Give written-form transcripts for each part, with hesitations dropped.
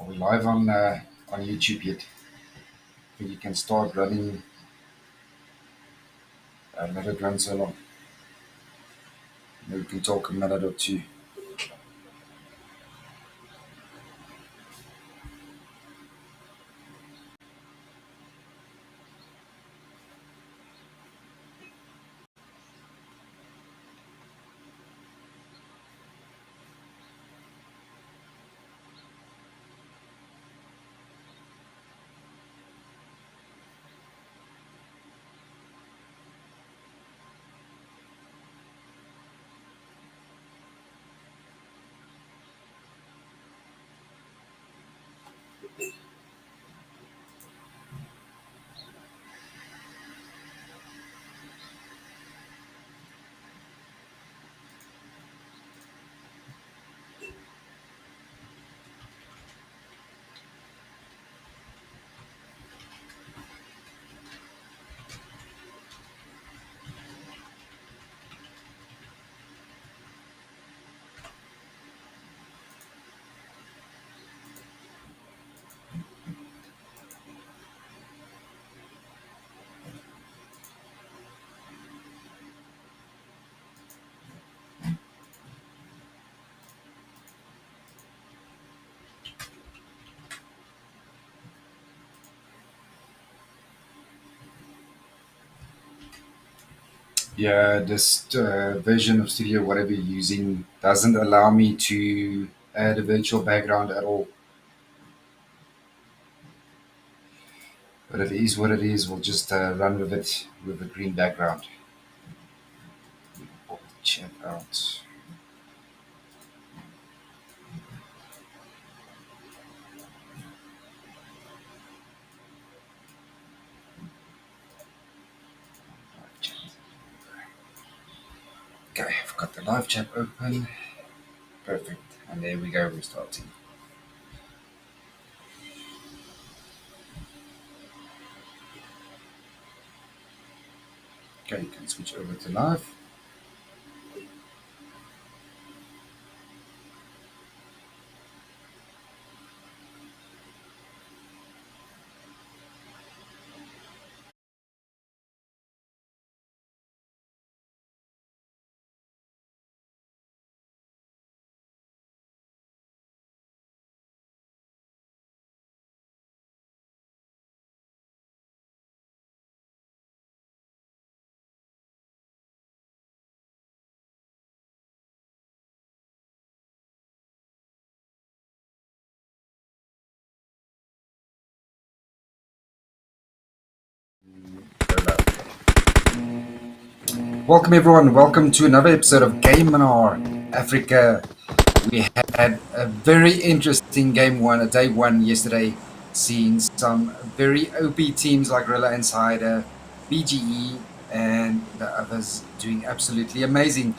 Are we live on YouTube yet? I think you can start running. Let it run so long. Maybe we can talk a minute or two. Yeah, this version of Studio, whatever you're using, doesn't allow me to add a virtual background at all. But it is what it is. We'll just run with it with a green background. Pop the chat out. Live chat. Okay, I've got the live chat open. Perfect. And there we go. We're starting. Okay, you can switch over to live. Go live. Welcome everyone. Welcome to another episode of gamr.africa. We had a very interesting game one, a day one yesterday, seeing some very OP teams like Rilla Insider, BGE, and the others doing absolutely amazing.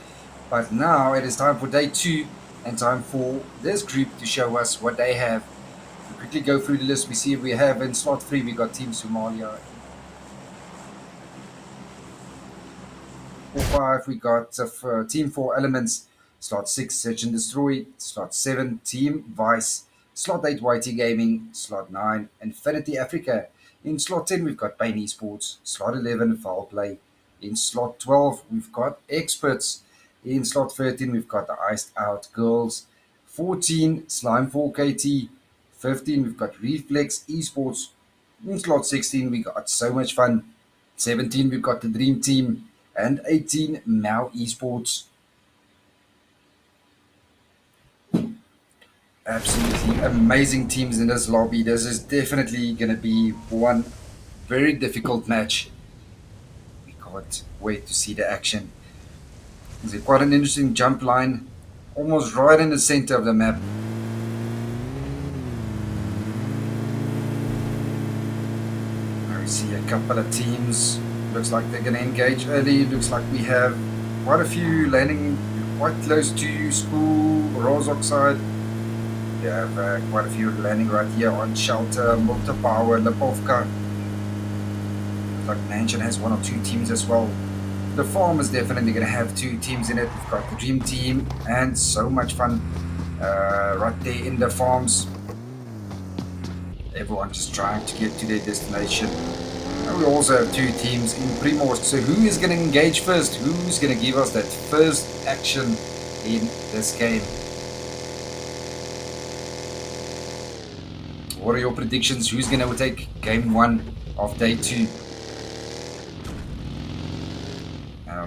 But now it is time for day two and time for this group to show us what they have. We quickly go through the list. We see we have in slot 3 we got Team Somalia. 4-5 we got for Team 4 Elements. Slot 6 Search and Destroy. Slot 7 Team Vice. Slot 8 YT Gaming. Slot 9 Infinity Africa. In slot 10 we've got Pain Esports. Slot 11 Foul Play. In slot 12 we've got Experts. In slot 13 we've got the Iced Out Girls. 14 Slime 4KT. 15 we've got Reflex Esports. In slot 16 we got So Much Fun. 17 we've got the Dream Team. And 18 Mao Esports. Absolutely amazing teams in this lobby. This is definitely going to be one very difficult match. We can't wait to see the action. There's quite an interesting jump line, almost right in the center of the map. Now we see a couple of teams. Looks like they're going to engage early. Looks like we have quite a few landing quite close to school, Rozok side. We have quite a few landing right here on Shelter, Multipower, Lipovka. Looks like Mansion has one or two teams as well. The farm is definitely going to have two teams in it. We've got the Dream Team and So Much Fun right there in the farms. Everyone just trying to get to their destination. And we also have two teams in Primorsk. So who is going to engage first? Who's going to give us that first action in this game? What are your predictions? Who's going to take game one of day two?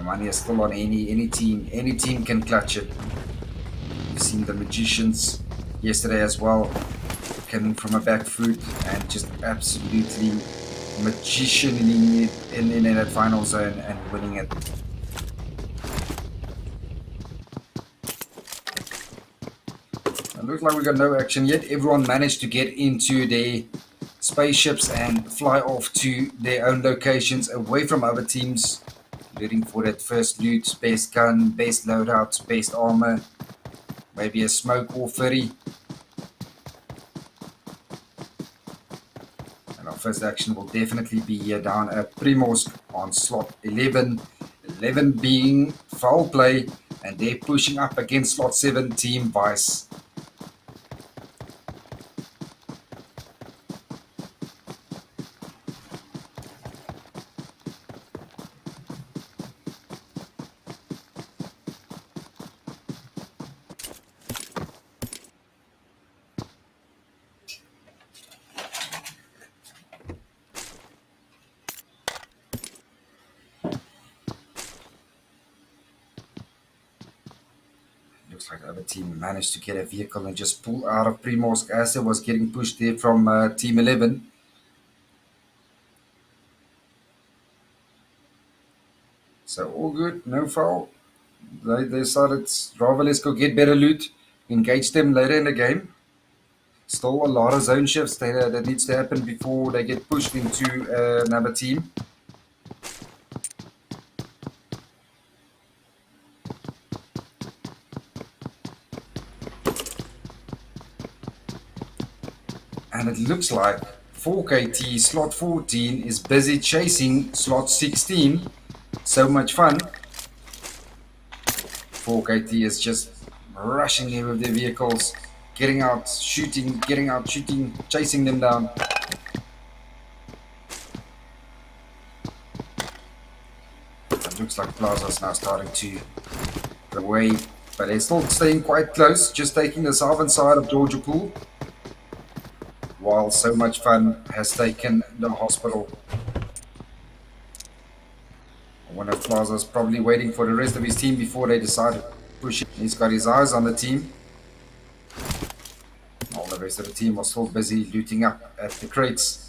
Money is still on any team. Any team can clutch it. We've seen the magicians yesterday as well, coming from a back foot and just absolutely magicianly in that final zone and winning it. It looks like we got no action yet. Everyone managed to get into their spaceships and fly off to their own locations away from other teams, looting for that first loot, best gun, best loadout, best armor, maybe a smoke or 30. And our first action will definitely be here down at Primorsk on slot 11. 11 being foul play, and they're pushing up against slot 7, Team Vice. Looks like the other team managed to get a vehicle and just pull out of Primorsk as it was getting pushed there from Team 11. So all good, no foul. They decided, rather let's go get better loot, engage them later in the game. Still a lot of zone shifts that needs to happen before they get pushed into another team. And it looks like 4KT slot 14 is busy chasing slot 16. So much fun. 4KT is just rushing there with their vehicles, getting out, shooting, chasing them down. It looks like Plaza's now starting to go away, but they're still staying quite close, just taking the southern side of Georgia Pool, while So Much Fun has taken the hospital. One of Plaza's probably waiting for the rest of his team before they decide to push it. He's got his eyes on the team. All the rest of the team are still busy looting up at the crates.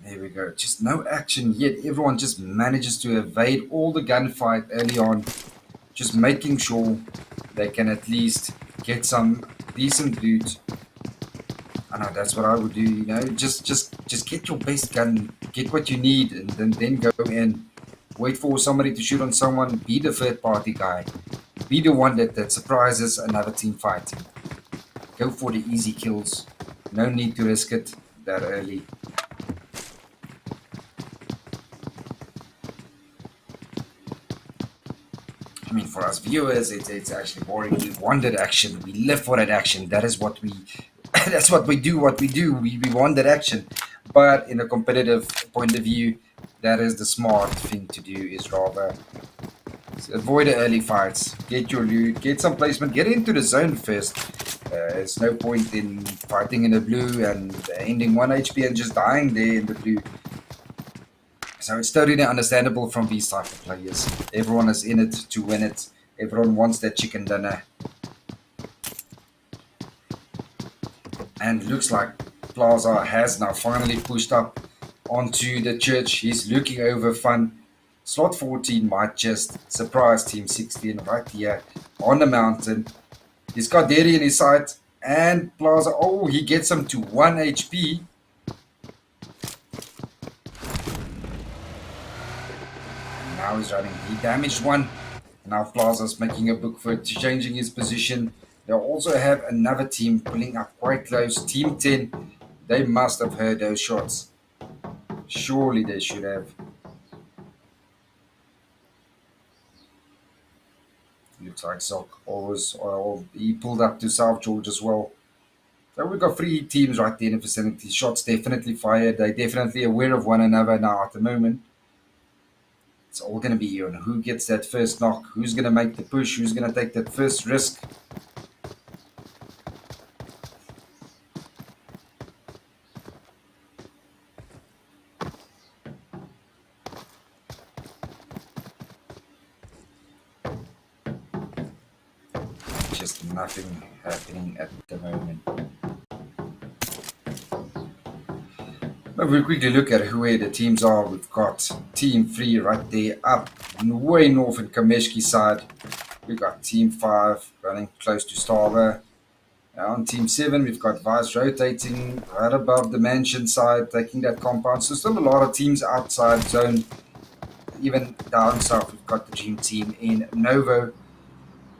There we go. Just no action yet. Everyone just manages to evade all the gunfight early on. Just making sure they can at least get some decent loot. I know that's what I would do, you know. Just get your best gun, get what you need, and then go in. Wait for somebody to shoot on someone. Be the third party guy. Be the one that surprises another team fighting. Go for the easy kills. No need to risk it that early. I mean, for us viewers, it's actually boring. We want that action. We live for that action. That is what we, that's what we do. What we do. We want that action. But in a competitive point of view, that is the smart thing to do. Is rather avoid the early fights. Get your loot. Get some placement. Get into the zone first. There's no point in fighting in the blue and ending 1 HP and just dying there in the blue. So it's totally understandable from these type of players. Everyone is in it to win it. Everyone wants that chicken dinner. And looks like Plaza has now finally pushed up onto the church. He's looking over fun. Slot 14 might just surprise Team 16 right here on the mountain. He's got Derry in his sight. And Plaza, oh, he gets him to 1 HP. Now he's running. He damaged one. Now Plaza's making a book for it, changing his position. They'll also have another team pulling up quite close. Team 10 They must have heard those shots. Surely they should have. Looks like Zoc always, or he pulled up to South George as well. So we've got three teams right there in the vicinity. Shots definitely fired. They're definitely aware of one another now at the moment. It's all going to be on who gets that first knock, who's going to make the push, who's going to take that first risk. Just nothing happening at the moment. But we'll quickly look at who the teams are. We've got Team 3 right there up way north in Kameshki side. We've got Team 5 running close to Starver. On Team 7, we've got Vice rotating right above the mansion side, taking that compound. So still a lot of teams outside zone. Even down south, we've got the Dream Team in Novo.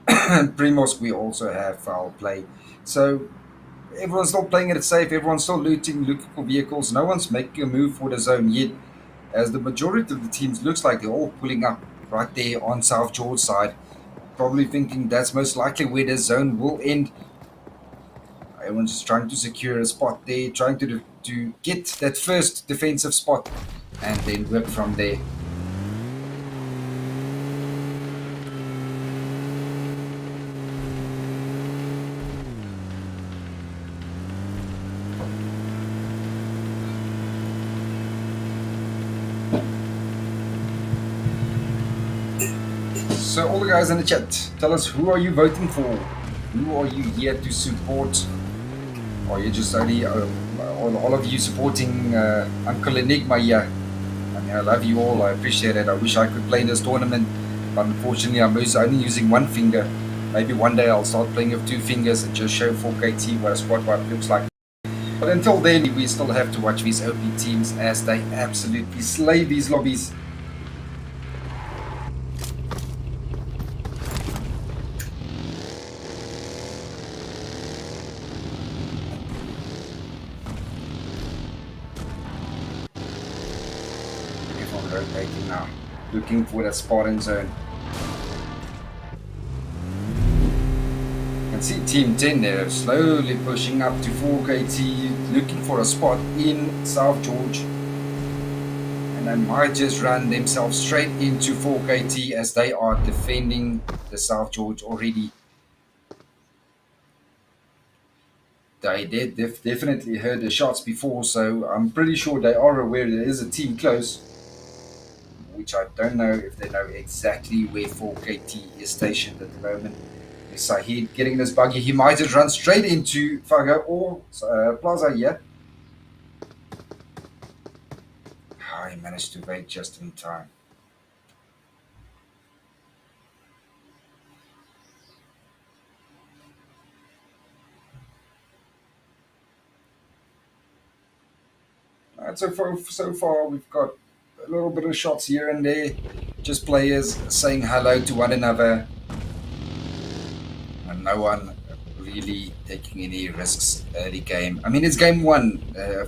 And Primos, we also have foul play. So everyone's still playing it safe. Everyone's still looking for vehicles. No one's making a move for the zone yet, as the majority of the teams looks like they're all pulling up right there on South George side, probably thinking that's most likely where the zone will end. Everyone's just trying to secure a spot there, trying to get that first defensive spot and then work from there. So all the guys in the chat, tell us, who are you voting for? Who are you here to support? Or you just only all of you supporting Uncle Enigma here? I mean, I love you all. I appreciate it. I wish I could play this tournament, but unfortunately, I'm only using one finger. Maybe one day I'll start playing with two fingers and just show 4KT what a squad wipe looks like. But until then, we still have to watch these OP teams as they absolutely slay these lobbies. Rotating now, looking for that spot in zone. You can see Team 10 there slowly pushing up to 4KT, looking for a spot in South George. And they might just run themselves straight into 4KT as they are defending the South George already. They did definitely heard the shots before, so I'm pretty sure they are aware there is a team close. Which I don't know if they know exactly where 4KT is stationed at the moment. Is Sahid getting this buggy? He might have run straight into Fago or Plaza here. He managed to wait just in time. So far we've got a little bit of shots here and there, just players saying hello to one another, and no one really taking any risks early game. I mean, it's game one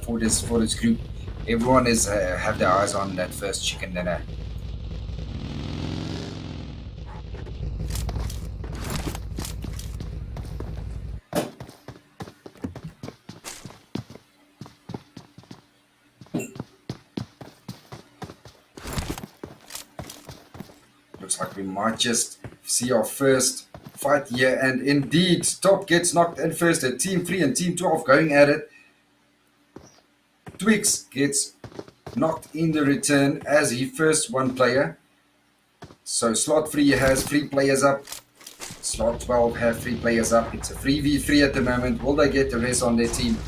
for this group. Everyone is have their eyes on that first chicken dinner. Looks like we might just see our first fight here, and indeed, Top gets knocked in first. Team 3 and Team 12 going at it. Twix gets knocked in the return as he first one player. So slot 3 has 3 players up. Slot 12 have 3 players up. It's a 3v3 at the moment. Will they get the rest on their team?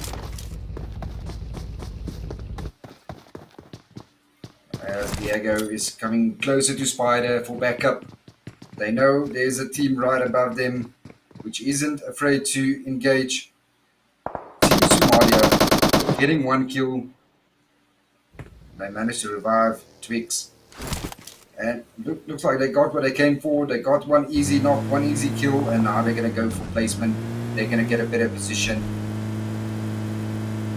As Diego is coming closer to Spider for backup. They know there's a team right above them, which isn't afraid to engage. Team Somalia getting 1 kill. They managed to revive Twix. And looks like they got what they came for. They got 1 easy knock, 1 easy kill, and now they're going to go for placement. They're going to get a better position.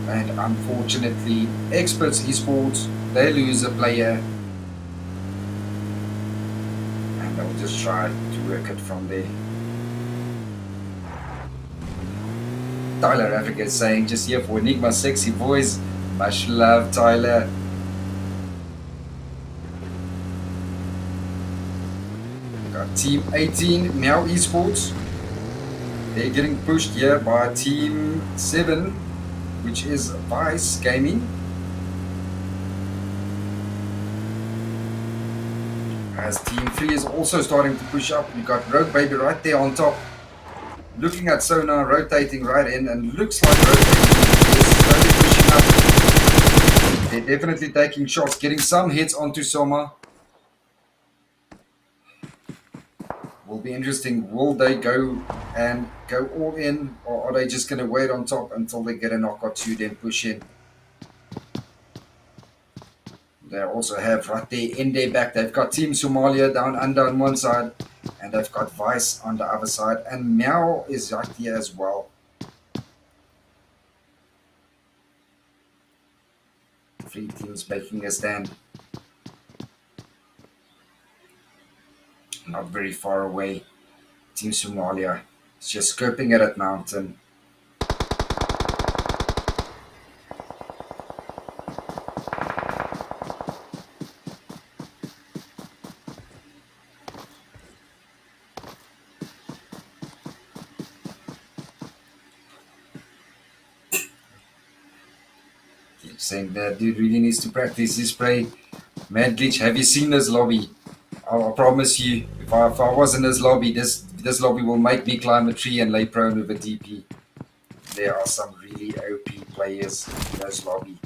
And unfortunately, Experts Esports, they lose a player. And they'll just try to work it from there. Tyler Africa is saying, just here for Enigma's sexy voice. Much love, Tyler. Got Team 18, Meow Esports. They're getting pushed here by Team 7, which is Vice Gaming. As Team 3 is also starting to push up. We've got Rogue Baby right there on top. Looking at Sonar, rotating right in, and looks like Rogue Baby is slowly pushing up. They're definitely taking shots, getting some hits onto Soma. Will be interesting. Will they go and go all in, or are they just going to wait on top until they get a knock or two, then push in? They also have right there in their back. They've got Team Somalia down under on one side, and they've got Vice on the other side, and Meow is right here as well. Three teams making a stand. Not very far away. Team Somalia is just scoping at that mountain. Keep saying that dude really needs to practice his spray. Mad Glitch, have you seen this lobby? I promise you, if I was in this lobby, this lobby will make me climb a tree and lay prone with a DP. There are some really OP players in this lobby.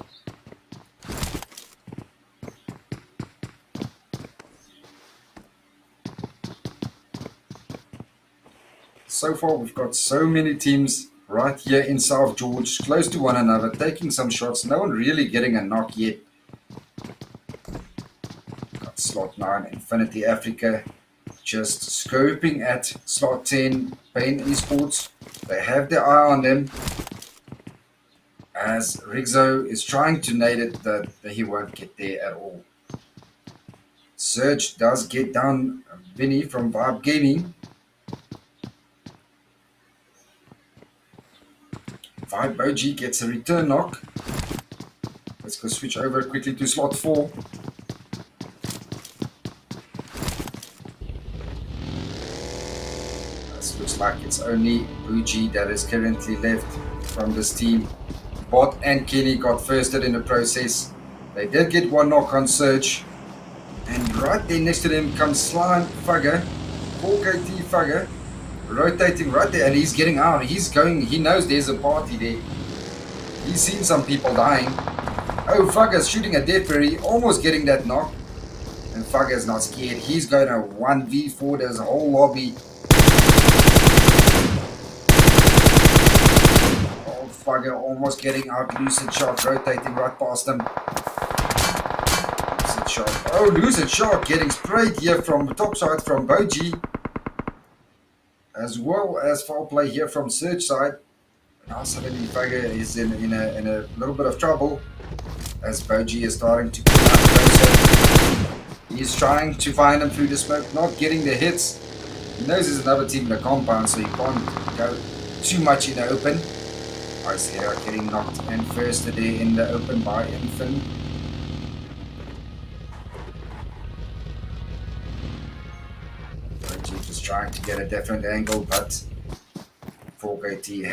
So far, we've got so many teams right here in South George, close to one another, taking some shots. No one really getting a knock yet. Got slot 9, Infinity Africa, just scoping at slot 10, Pain Esports. They have their eye on them. As Rigzo is trying to nade it, that he won't get there at all. Surge does get down Vinny from Pubgm. Boji gets a return knock. Let's go switch over quickly to slot 4. This looks like it's only Buji that is currently left from this team. Bot and Kenny got firsted in the process. They did get one knock on Surge. And right there next to them comes Slime Fugger, 4KT Fugger, rotating right there, and he's getting out. He's going, he knows there's a party there. He's seen some people dying. Oh, Fugger's shooting a death berry, almost getting that knock. And Fugger's not scared. He's going to 1v4. There's a whole lobby. Oh, Fugger almost getting out. Lucid shot, rotating right past him. Lucid shot. Oh, Lucid shot getting sprayed here from the top side from Boji. As well as foul play here from Surge side. Now suddenly Fugger is in a little bit of trouble as Boji is starting to pull up closer. He's trying to find him through the smoke, not getting the hits. He knows there's another team in the compound, so he can't go too much in the open. Ice here getting knocked and first today in the open by Infin. Boji just trying to get a different angle, but 4KT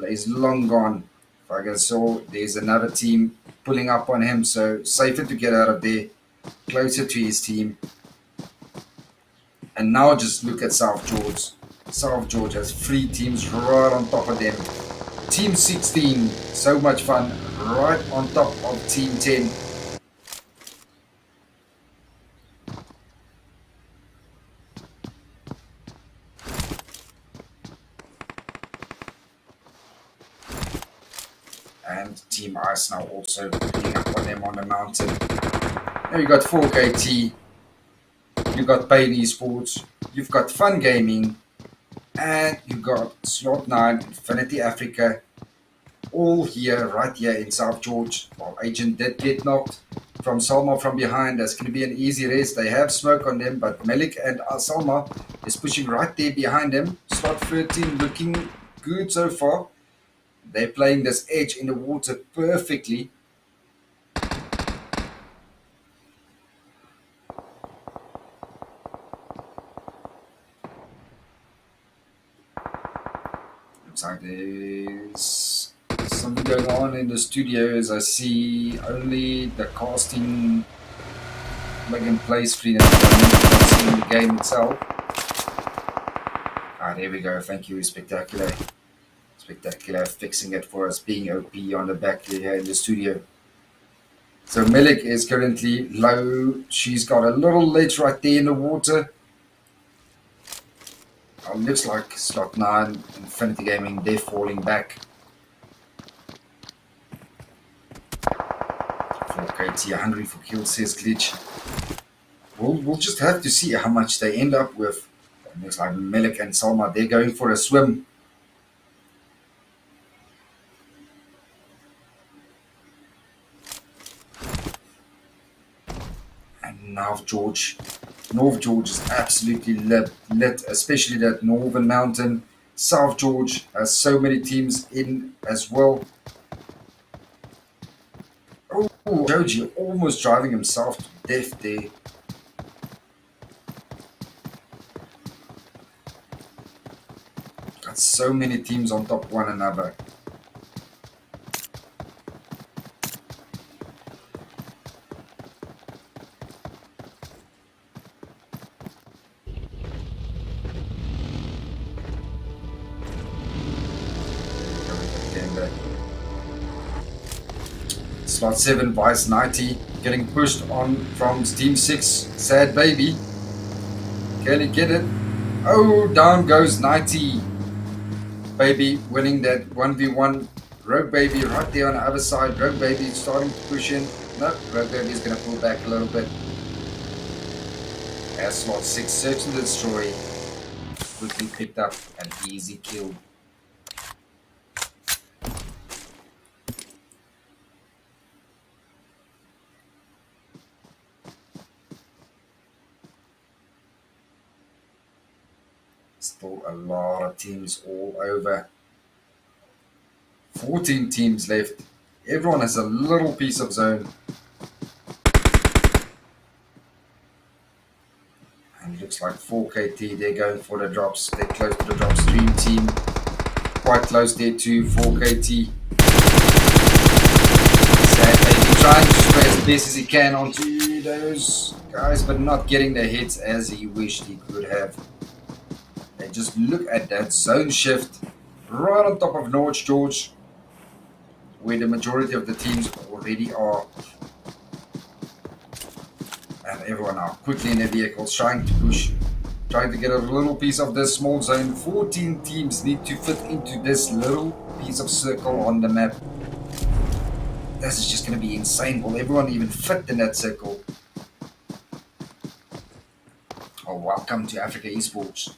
is long gone. Fugger saw there's another team pulling up on him, so safer to get out of there, closer to his team. And now just look at South George. South George has 3 teams right on top of them. Team 16, so much fun, right on top of Team 10. And Team Ice now also picking up on them on the mountain. Now you got 4KT, you got Pain Esports, you've got Fun Gaming, and you got Slot 9, Infinity Africa, all here, right here in South George. While Agent did get knocked from Salma from behind. That's going to be an easy race. They have smoke on them, but Melik and Salma is pushing right there behind him. Slot 13 looking good so far. They're playing this edge in the water perfectly. Looks like there's something going on in the studio as I see only the casting plug play screen at the moment, not seeing the game itself. Ah, there we go. Thank you, Spectacular. Spectacular fixing it for us, being OP on the back here in the studio. So Melik is currently low. She's got a little ledge right there in the water. Oh, looks like slot 9, Infinity Gaming, they're falling back. 4KT, hungry for kills, says Glitch. We'll just have to see how much they end up with. It looks like Melik and Salma, they're going for a swim. And now North George is absolutely lit, especially that Northern Mountain. South George has so many teams in as well. Oh, Joji almost driving himself to death there. Got so many teams on top of one another. Slot 7, Vice 90, getting pushed on from Team 6. Sad Baby. Can he get it? Oh, down goes 90. Baby winning that 1v1. Rogue Baby right there on the other side. Rogue Baby starting to push in. No, Rogue Baby is going to pull back a little bit. As Slot 6, Search and Destroy, quickly picked up an easy kill. Still a lot of teams all over. 14 teams left. Everyone has a little piece of zone. And it looks like 4KT, they're going for the drops. They're close to the drops. Dream Team, quite close there to 4KT. Sad Baby trying to spray as best as he can onto those guys, but not getting the hits as he wished he could have. And just look at that zone shift right on top of North George, where the majority of the teams already are. And everyone are quickly in their vehicles trying to push, trying to get a little piece of this small zone. 14 teams need to fit into this little piece of circle on the map. This is just going to be insane. Will everyone even fit in that circle? Oh, welcome to Africa Esports.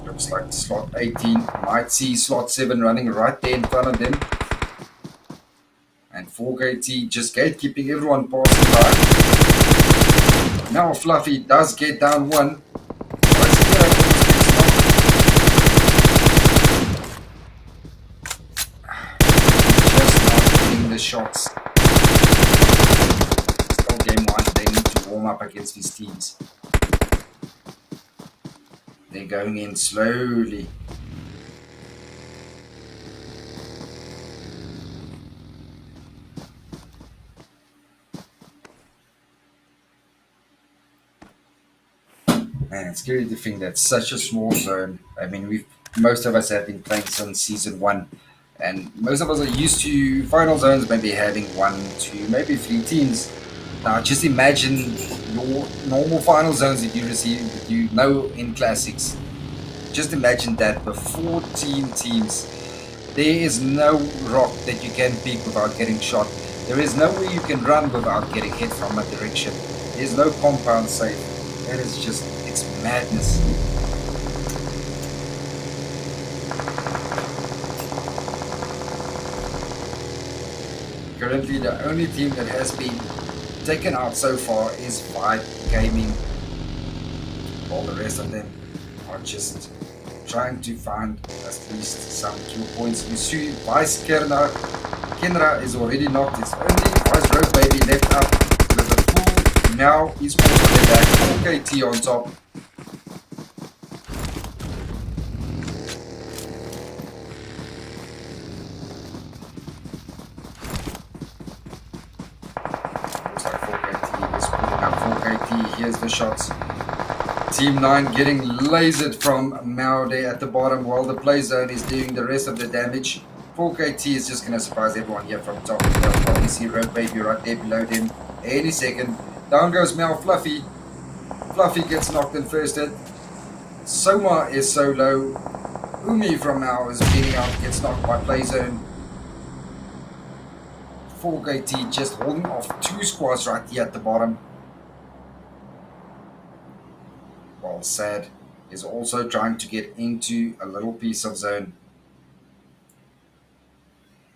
Looks like slot 18 might see slot 7 running right there in front of them. And 4KT just gatekeeping everyone passing by. Now Fluffy does get down one. Just not getting the shots. Still game 1, they need to warm up against these teams. They're going in slowly. Man, it's scary to think that such a small zone. I mean, most of us have been playing since season 1, and most of us are used to final zones maybe having 1, 2, maybe 3 teams. Now, just imagine your normal final zones that you receive, that you know in classics. Just imagine that with 14 teams. There is no rock that you can pick without getting shot. There is nowhere you can run without getting hit from a direction. There's no compound safe. That is just, it's madness. Currently, the only team that has been taken out so far is Pubgm. All the rest of them are just trying to find at least some kill points. You see, Vice Kenra is already knocked. It's only Vice Road Baby left up with a full. Now he's also back. 4KT on top. Looks like 4KT is pulling up 4KT. Here's the shots. Team 9 getting lasered from Mao there at the bottom while the play zone is doing the rest of the damage. 4KT is just going to surprise everyone here from top. They'll probably see Road Baby right there below them any second. Down goes Mao. Fluffy. Fluffy gets knocked in first hit. Soma is so low. Umi from Mao is beating out, gets knocked by play zone. 4KT just holding off two squads right here at the bottom. While Sad is also trying to get into a little piece of zone.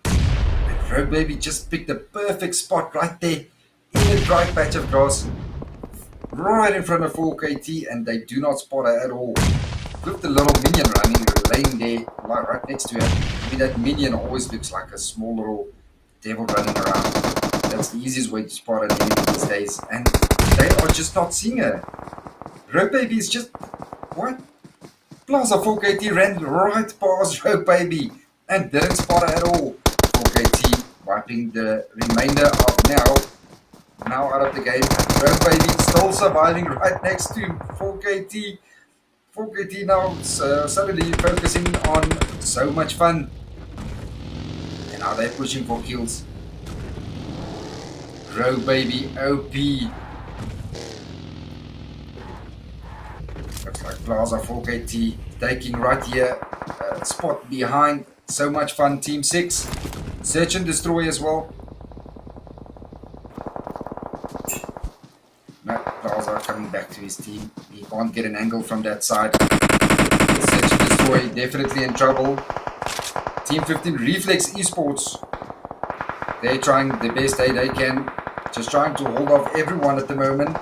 And Road Baby just picked the perfect spot right there in a dry patch of grass, right in front of 4KT, and they do not spot her at all. With the little minion laying there right next to her. I mean, that minion always looks like a small little devil running around. That's the easiest way to spot an enemy these days, and they are just not seeing her. Road Baby is just, what? Plaza 4KT ran right past Road Baby and didn't spot her at all. 4KT wiping the remainder of now out of the game. Road Baby still surviving right next to 4KT. 4KT now suddenly focusing on so much fun. And now they're pushing for kills. Road Baby OP. Looks like Plaza 4KT taking right here, spot behind. So much fun. Team 6. Search and destroy as well. No, Plaza coming back to his team. He can't get an angle from that side. Search and destroy definitely in trouble. Team 15 Reflex Esports. They're trying the best they can. Just trying to hold off everyone at the moment.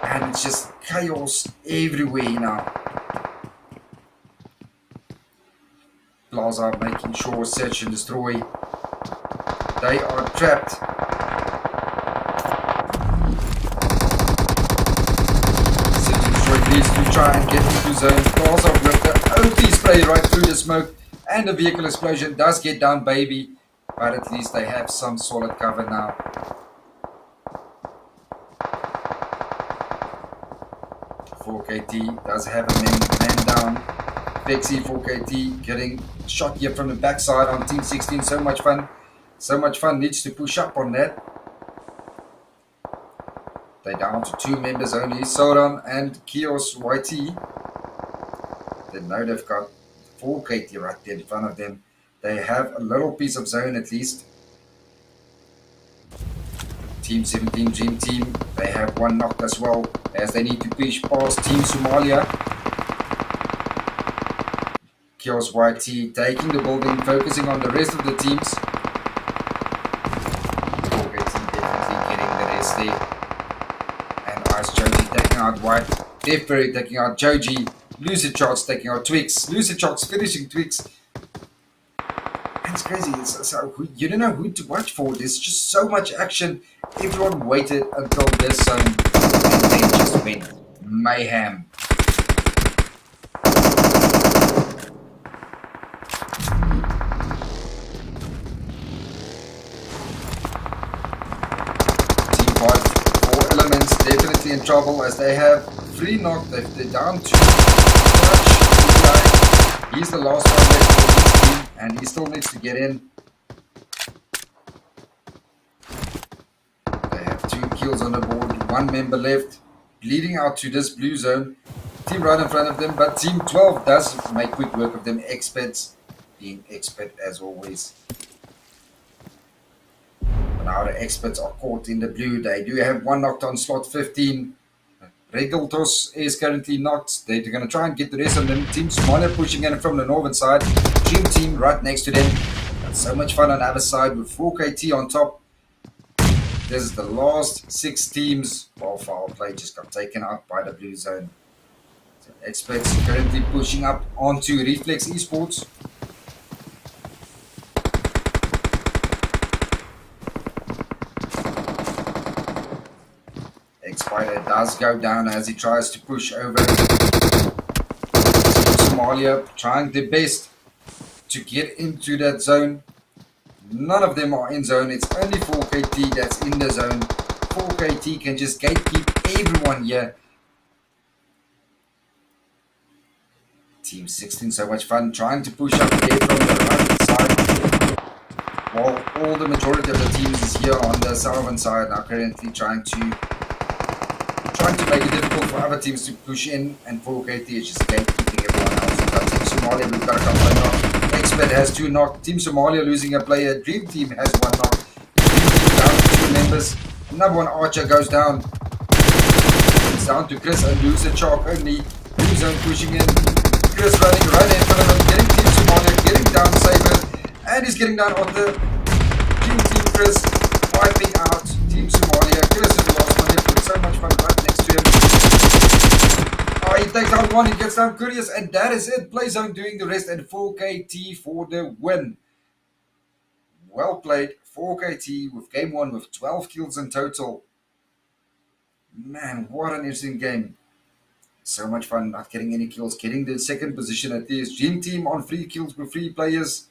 And it's just chaos everywhere now. Plaza making sure search and destroy. They are trapped. Search and destroy needs to try and get into zone. Plaza with the OP spray right through the smoke. And the vehicle explosion does get down Baby. But at least they have some solid cover now. KT does have a man down. Vexy 4KT getting shot here from the backside on Team 16. So much fun. So much fun. Needs to push up on that. They're down to 2 members only. Soran and Kios YT. They know they've got 4KT right there in front of them. They have a little piece of zone at least. Team 17 Dream Team, they have one knocked as well as they need to push past Team Somalia. Kios YT taking the building, focusing on the rest of the teams. 4KT definitely getting the rest there. And Ice Joji taking out White. Death Fairy taking out Joji. Lucid Sharks taking out Twix. Lucid Sharks finishing Twix. It's crazy. You don't know who to watch for. There's just so much action. Everyone waited until this zone and then just went mayhem. Team 5, 4 elements definitely in trouble as they have 3 knocked. They're down to Clutch. He's the last one left for his team and he still needs to get in. They have 2 kills on the board, 1 member left, bleeding out to this blue zone. Team right in front of them, but Team 12 does make quick work of them. Experts being expert as always. But now the experts are caught in the blue. They do have one knocked on slot 15. Regaltos is currently knocked. They're going to try and get the rest of them. Team Somalia pushing in from the northern side. Dream Team right next to them. Got so much fun on the other side with 4KT on top. This is the last 6 teams. Well, foul play just got taken out by the blue zone. So experts currently pushing up onto Reflex Esports. X-Spider does go down as he tries to push over Somalia, trying their best to get into that zone. None of them are in zone. It's only 4KT that's in the zone. 4KT can just gatekeep everyone here. Team 16, so much fun trying to push up there from the right side. While all the majority of the teams is here on the southern side are currently trying to make it difficult for other teams to push in, and 4KT is just gatekeeping everyone else. We've got Team Somalia, we've got a couple of knock. Expert has 2 knock. Team Somalia losing a player. Dream Team has 1 knock. Dream Team down to 2 members. Another one Archer goes down. It's down to Chris and lose a chalk only. Blue zone pushing in. Chris running right in front of him, getting Team Somalia, getting down Saber, and he's getting down on the Dream Team. Chris wiping out Team Somalia. Chris is the last one left with so much fun right next to him. Oh, he takes down one, he gets down Curious, and that is it. Play zone doing the rest, and 4KT for the win. Well played, 4KT with game 1 with 12 kills in total. Man, what an interesting game. So much fun not getting any kills, getting the second position at least. Dream Team on 3 kills with 3 players.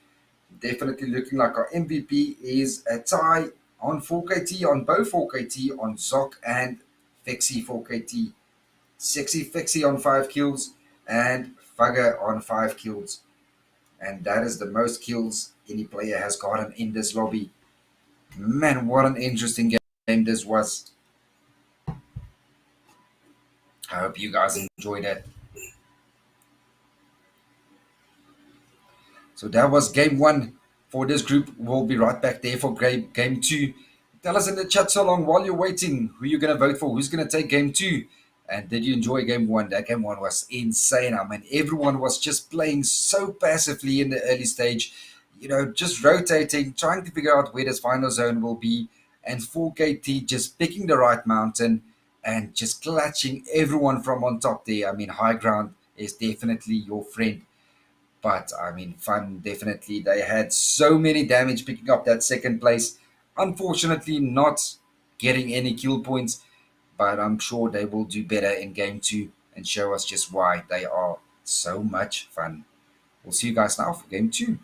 Definitely looking like our MVP is a tie on 4KT, on both 4KT, on Zoc and Fexy 4KT. Sexy Fexy on 5 kills and Fugger on 5 kills. And that is the most kills any player has gotten in this lobby. Man, what an interesting game this was. I hope you guys enjoyed it. So that was game 1 for this group. We'll be right back there for game 2. Tell us in the chat so long while you're waiting who you're going to vote for, who's going to take game 2. And did you enjoy game 1? That game 1 was insane. I mean, everyone was just playing so passively in the early stage, just rotating, trying to figure out where this final zone will be. And 4KT just picking the right mountain and just clutching everyone from on top there. I mean, high ground is definitely your friend. But I mean, fun definitely. They had so many damage picking up that second place. Unfortunately, not getting any kill points, but I'm sure they will do better in game 2 and show us just why they are so much fun. We'll see you guys now for game 2.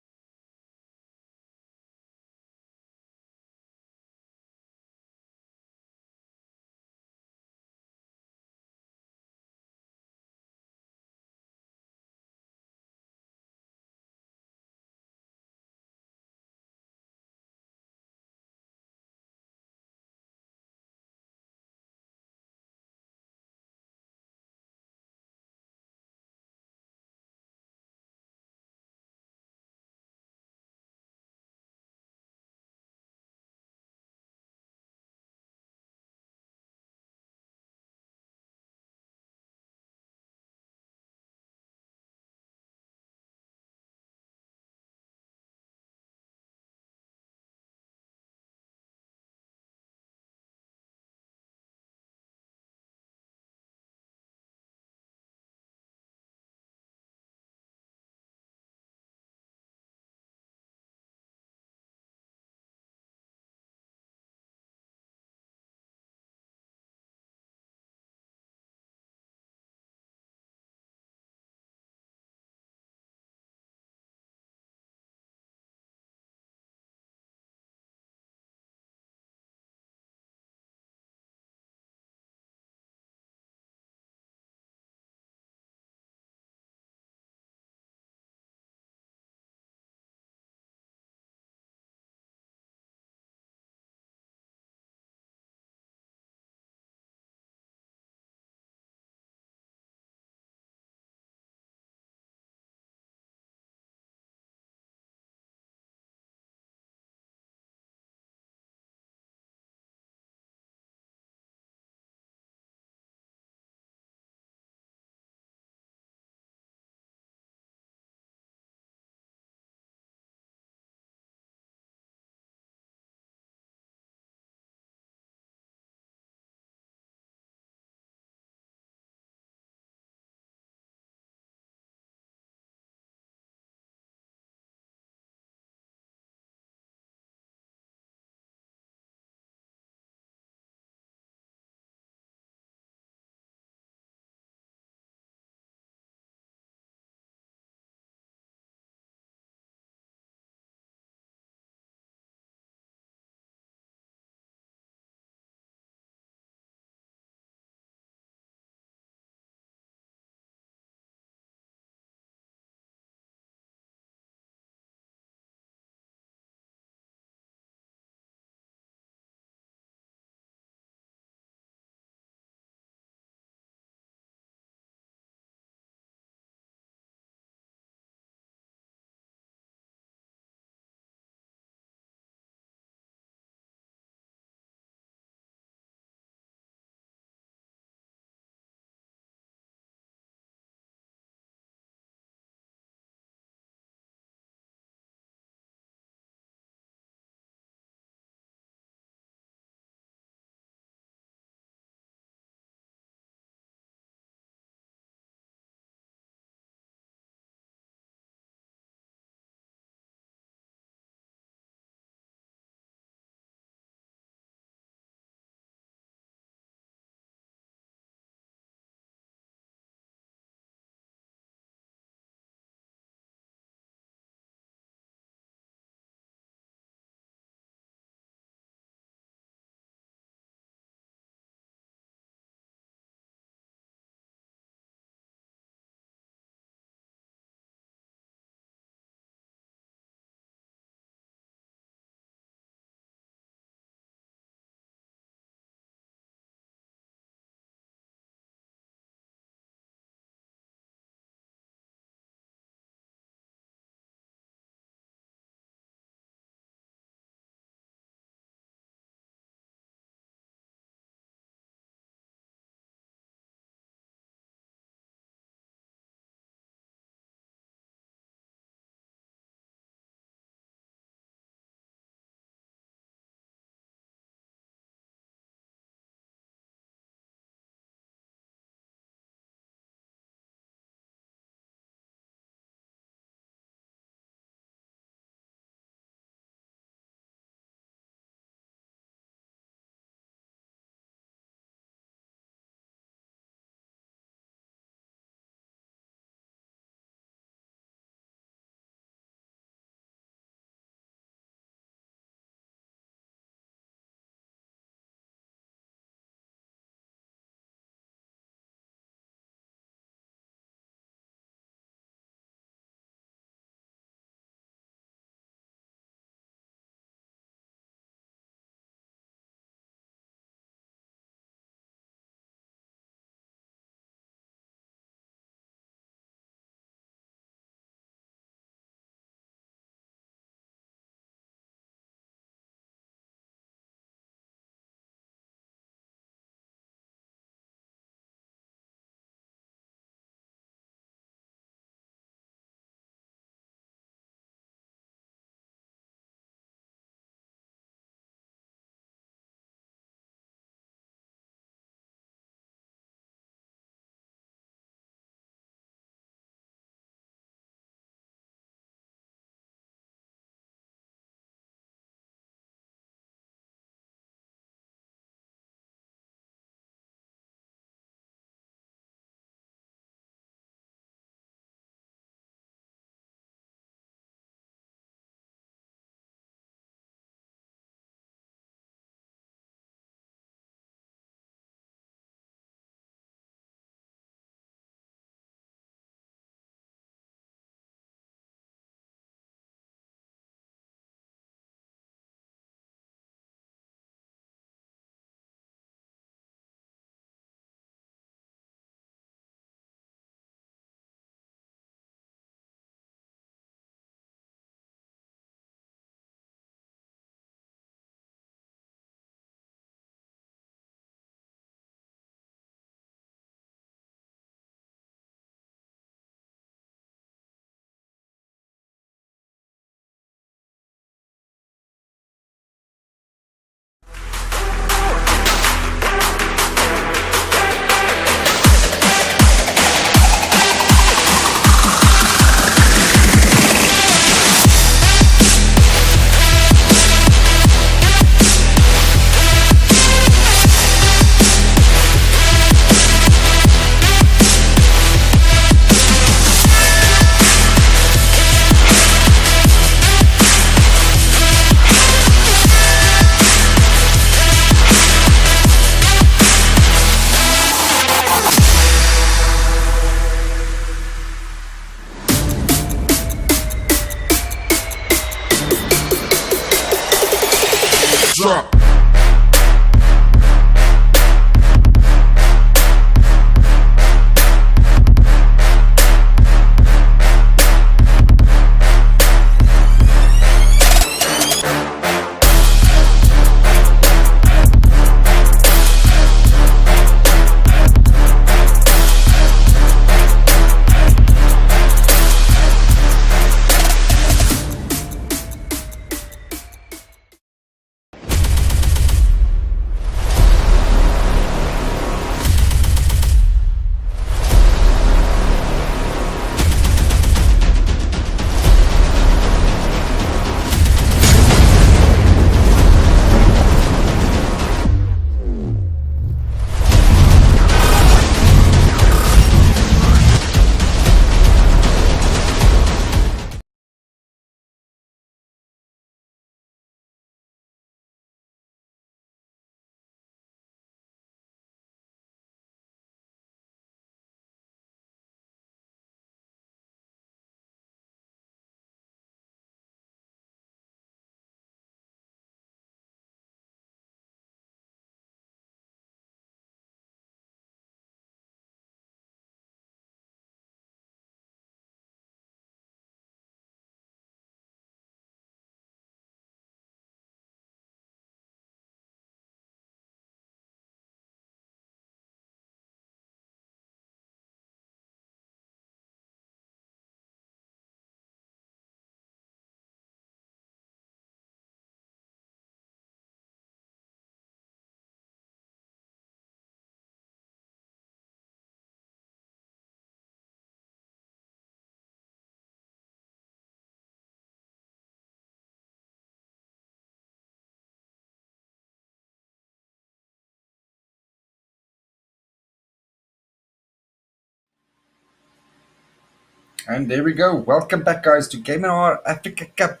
And there we go. Welcome back, guys, to gamr.africa Cup.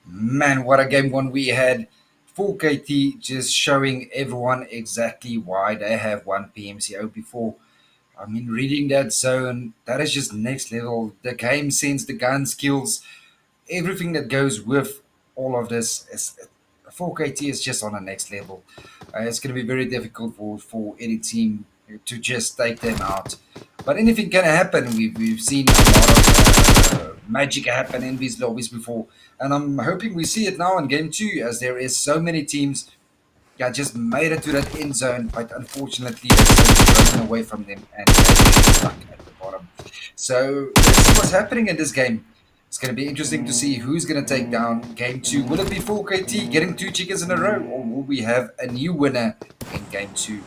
Man, what a game one we had. Full KT just showing everyone exactly why they have won PMCO before. I mean, reading that zone, that is just next level. The game sense, the gun skills, everything that goes with all of this is 4KT is just on the next level. It's going to be very difficult for any team to just take them out. But anything can happen. We've seen a lot of magic happen in these lobbies before, and I'm hoping we see it now in game two, as there is so many teams that just made it to that end zone, but unfortunately the zone is broken away from them and they're stuck at the bottom. So let's see what's happening in this game. It's going to be interesting to see who's going to take down game two. Will it be 4KT getting two chickens in a row, or will we have a new winner in game two?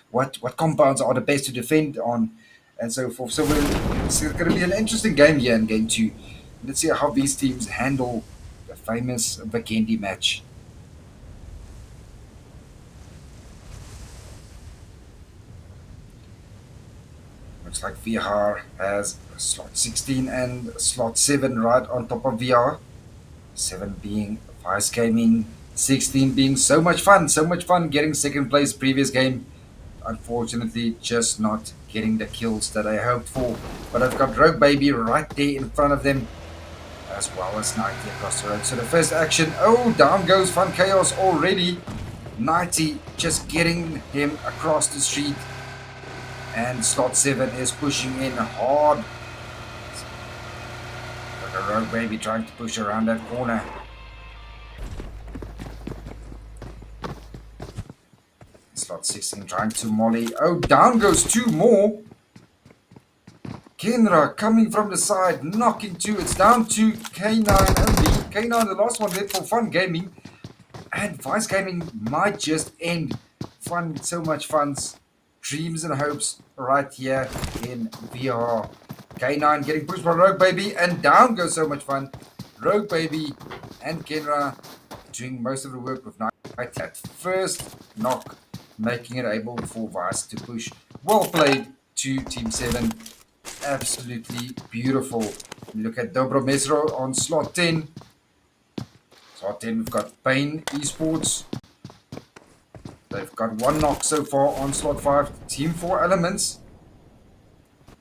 What compounds are the best to defend on, and so forth. So it's going to be an interesting game here in game two. Let's see how these teams handle the famous Vakendi match. Looks like VR has slot 16 and slot 7 right on top of VR. 7 being Vice Gaming, 16 being so much fun getting second place previous game. Unfortunately, just not getting the kills that I hoped for. But I've got Rogue Baby right there in front of them, as well as 90 across the road. So the first action, oh, down goes Fun Chaos already. 90 just getting him across the street. And slot 7 is pushing in hard. Like a Rogue Baby trying to push around that corner. Slot 16 trying to molly. Oh, down goes two more. Kenra coming from the side, knocking two. It's down to K9 only. K9, the last one left for Fun Gaming. And Vice Gaming might just end fun, so much fun's dreams and hopes right here in VR. K9 getting pushed by Rogue Baby, and down goes so much fun. Rogue Baby and Kenra doing most of the work with Night at first knock, making it able for Vice to push. Well played to Team 7. Absolutely beautiful. Look at Dobro Mesro on slot 10. Slot 10, we've got Pain Esports. They've got one knock so far on slot 5. Team 4 Elements.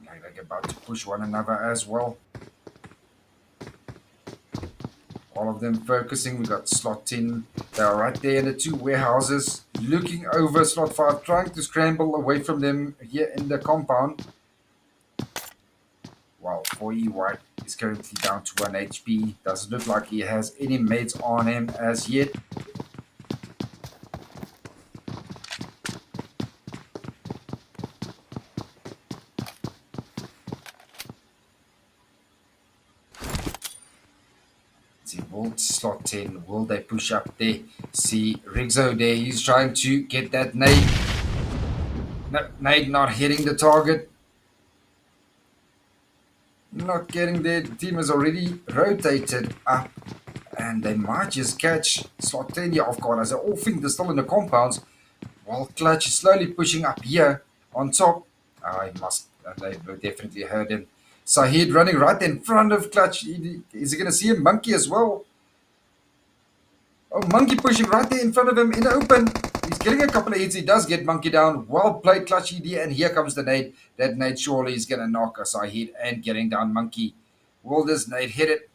They're about to push one another as well. All of them focusing. We've got slot 10. They are right there in the two warehouses, looking over slot 5, trying to scramble away from them here in the compound. While 4E White is currently down to 1 HP. Doesn't look like he has any mates on him as yet. See, will slot 10, will they push up there? See, Rigzo there, he's trying to get that nade. No, nade not hitting the target. Not getting there. The team has already rotated up, and they might just catch slot 10 here off guard as they all think they're still in the compounds. While Clutch is slowly pushing up here on top. I must, they definitely heard him. Sahid running right in front of Clutch. Is he going to see a Monkey as well? Oh, Monkey pushing right there in front of him in the open. He's getting a couple of hits. He does get Monkey down. Well played, Clutch ED. And here comes the nade. That nade surely is going to knock Sahid and getting down Monkey. Will this nade hit it?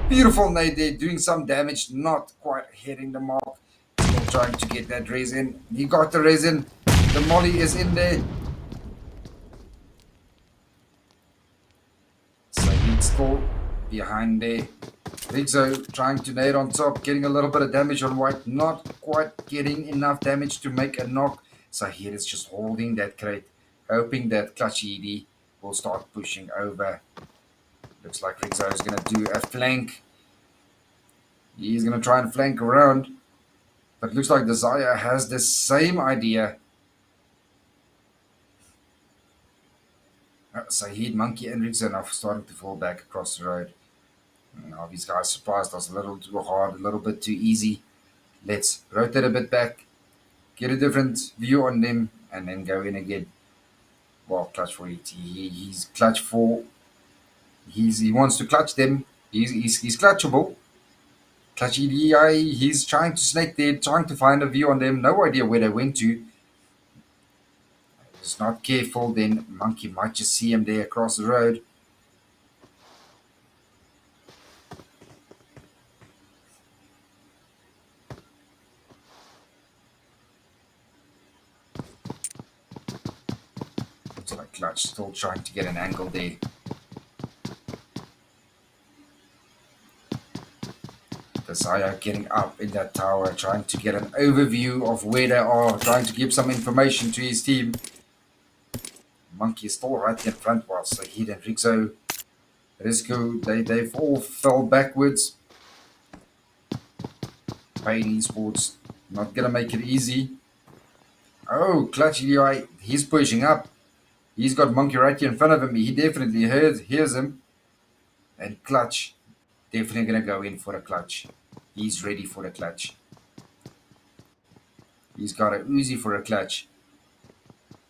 Beautiful nade there. Doing some damage. Not quite hitting the mark. Still trying to get that resin. He got the resin. The molly is in there. So he's still behind there. Rizzo trying to nail on top, getting a little bit of damage on white, not quite getting enough damage to make a knock. Sahir is just holding that crate, hoping that Clutch ED will start pushing over. Looks like Rizzo is going to do a flank. He's going to try and flank around, but looks like the Zaya has the same idea. Sahid, Monkey, and Rizzo are starting to fall back across the road. Now these guys surprised us a little too hard, a little bit too easy. Let's rotate a bit back, get a different view on them, and then go in again. Well, clutch for it. He's clutch for. He wants to clutch them. He's clutchable. Clutch EDI. He's trying to snake there, trying to find a view on them. No idea where they went to. He's not careful, then Monkey might just see him there across the road. Looks like Clutch still trying to get an angle there. Zaya getting up in that tower, trying to get an overview of where they are, trying to give some information to his team. Monkey is still right in front while Sahid and Risco, they've all fell backwards. Pain Esports, not gonna make it easy. Oh, Clutch EDI, he's pushing up. He's got Monkey right here in front of him. He definitely hears him. And Clutch, definitely gonna go in for a clutch. He's ready for the clutch. He's got a Uzi for a clutch.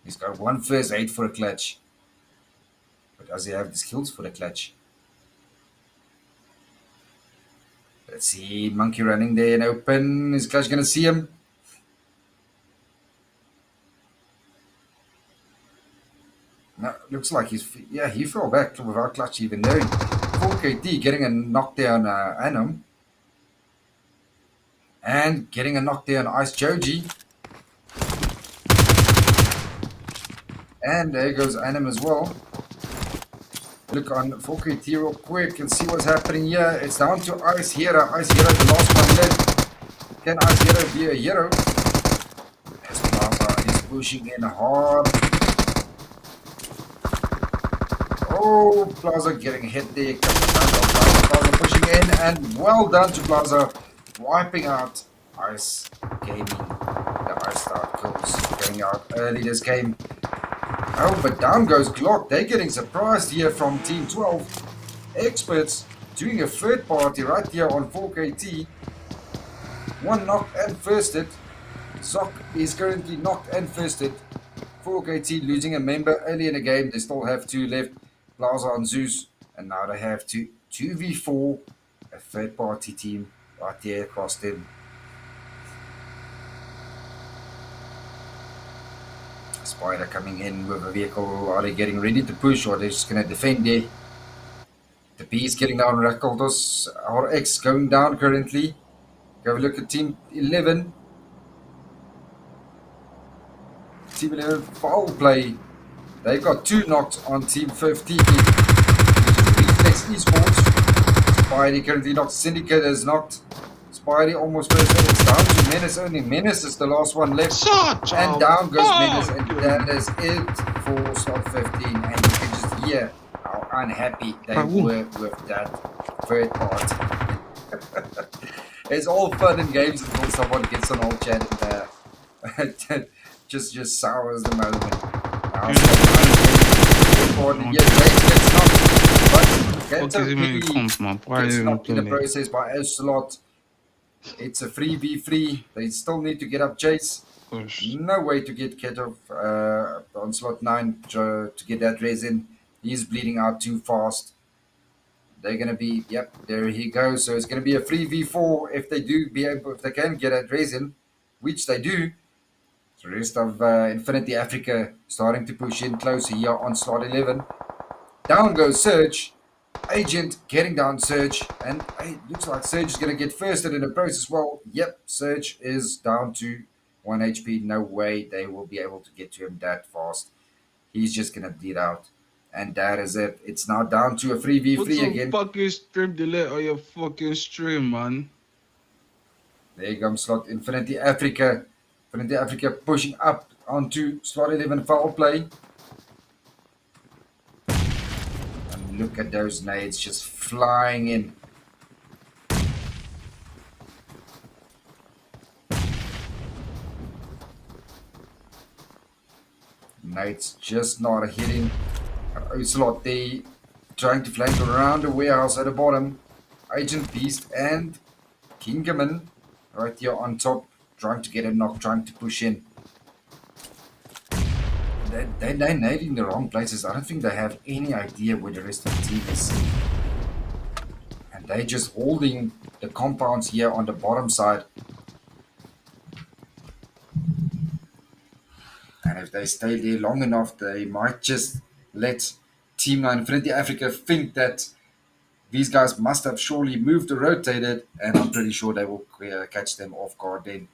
He's got one first aid for a clutch. But does he have the skills for the clutch? Let's see. Monkey running there and open. Is Clutch going to see him? No, looks like he fell back without Clutch even knowing. 4KT getting a knockdown Anum. And getting a knockdown Ice Joji. And there goes Anum as well. Look on 4KT real quick and see what's happening here. It's down to Ice Hero. Ice Hero, the last one left. Can Ice Hero be a hero? As Plaza is pushing in hard. Oh, Plaza getting hit there. Plaza pushing in, and well done to Plaza. Wiping out Ice Gaming. The Ice Star kills going out early this game. Oh, but down goes Glock. They're getting surprised here from Team 12. Experts doing a third party right here on 4KT. One knocked and firsted. Zoc is currently knocked and firsted. 4KT losing a member early in the game. They still have two left. Plaza and Zeus. And now they have to 2v4 a third party team right there across them. Spider coming in with a vehicle. Are they getting ready to push or are they just going to defend there? The P is getting down. Rakaldos RX going down currently. Go have a look at Team 11. Team 11 foul play. They got two knocks on Team 15. Which is Reflex Esports. Spidey currently knocked. Syndicate is knocked. Spidey almost first. It's down to Menace only. Menace is the last one left. And down goes Menace. And that is it for slot 15. And you can just hear how unhappy they were with that third part. It's all fun and games until someone gets an old chat and just sours the moment. Now, gets knocked in the process by Ocelot. It's a 3v3. They still need to get up Chase. No way to get Ketov on slot 9 to get that resin. He's bleeding out too fast. They're going to be, yep, there he goes. So it's going to be a 3v4 if they can get that resin, which they do. The rest of Infinity Africa starting to push in closer here on slot 11. Down goes Surge. Agent getting down Surge, and it looks like Surge is going to get firsted in the process. Well, yep, Surge is down to 1 HP. No way they will be able to get to him that fast. He's just going to bleed out. And that is it. It's now down to a Put 3v3 some again. fucking stream delay on your fucking stream, man. There comes Slot Infinity Africa. Infinity Africa pushing up onto Slot 11 foul play. And look at those nades just flying in. Nades just not hitting. Ocelot there trying to flank around the warehouse at the bottom. Agent Beast and Kingerman right here on top, trying to get a knock, trying to push in. They're nading the wrong places. I don't think they have any idea where the rest of the team is. And they're just holding the compounds here on the bottom side. And if they stay there long enough, they might just let Team 9 Infinity Africa think that these guys must have surely moved or rotated, and I'm pretty sure they will catch them off guard then.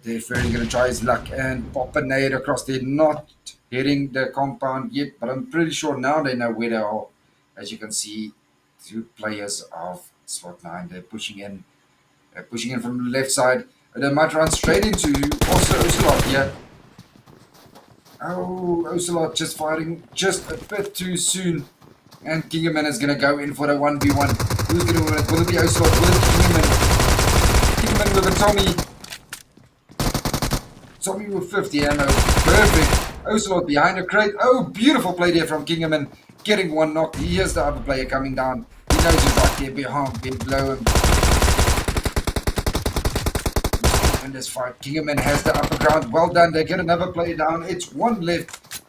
They're going to try his luck and pop a nade across there, not hitting the compound yet, but I'm pretty sure now they know where they are. As you can see, two players of slot 9, they're pushing in. They're pushing in from the left side. They might run straight into also Ocelot here. Oh, Ocelot just firing just a bit too soon. And Kingerman is going to go in for a 1v1. Who's going to win it? Will it be Ocelot? Will it be Kingerman? Kingerman with a Tommy. Tommy with 50 ammo. Perfect. Ocelot behind a crate. Oh, beautiful play there from Kingerman. Getting one knock. Here's the other player coming down. He knows he's right there behind. Below him. In this fight, Kingerman has the upper ground. Well done. They get another player down. It's one left.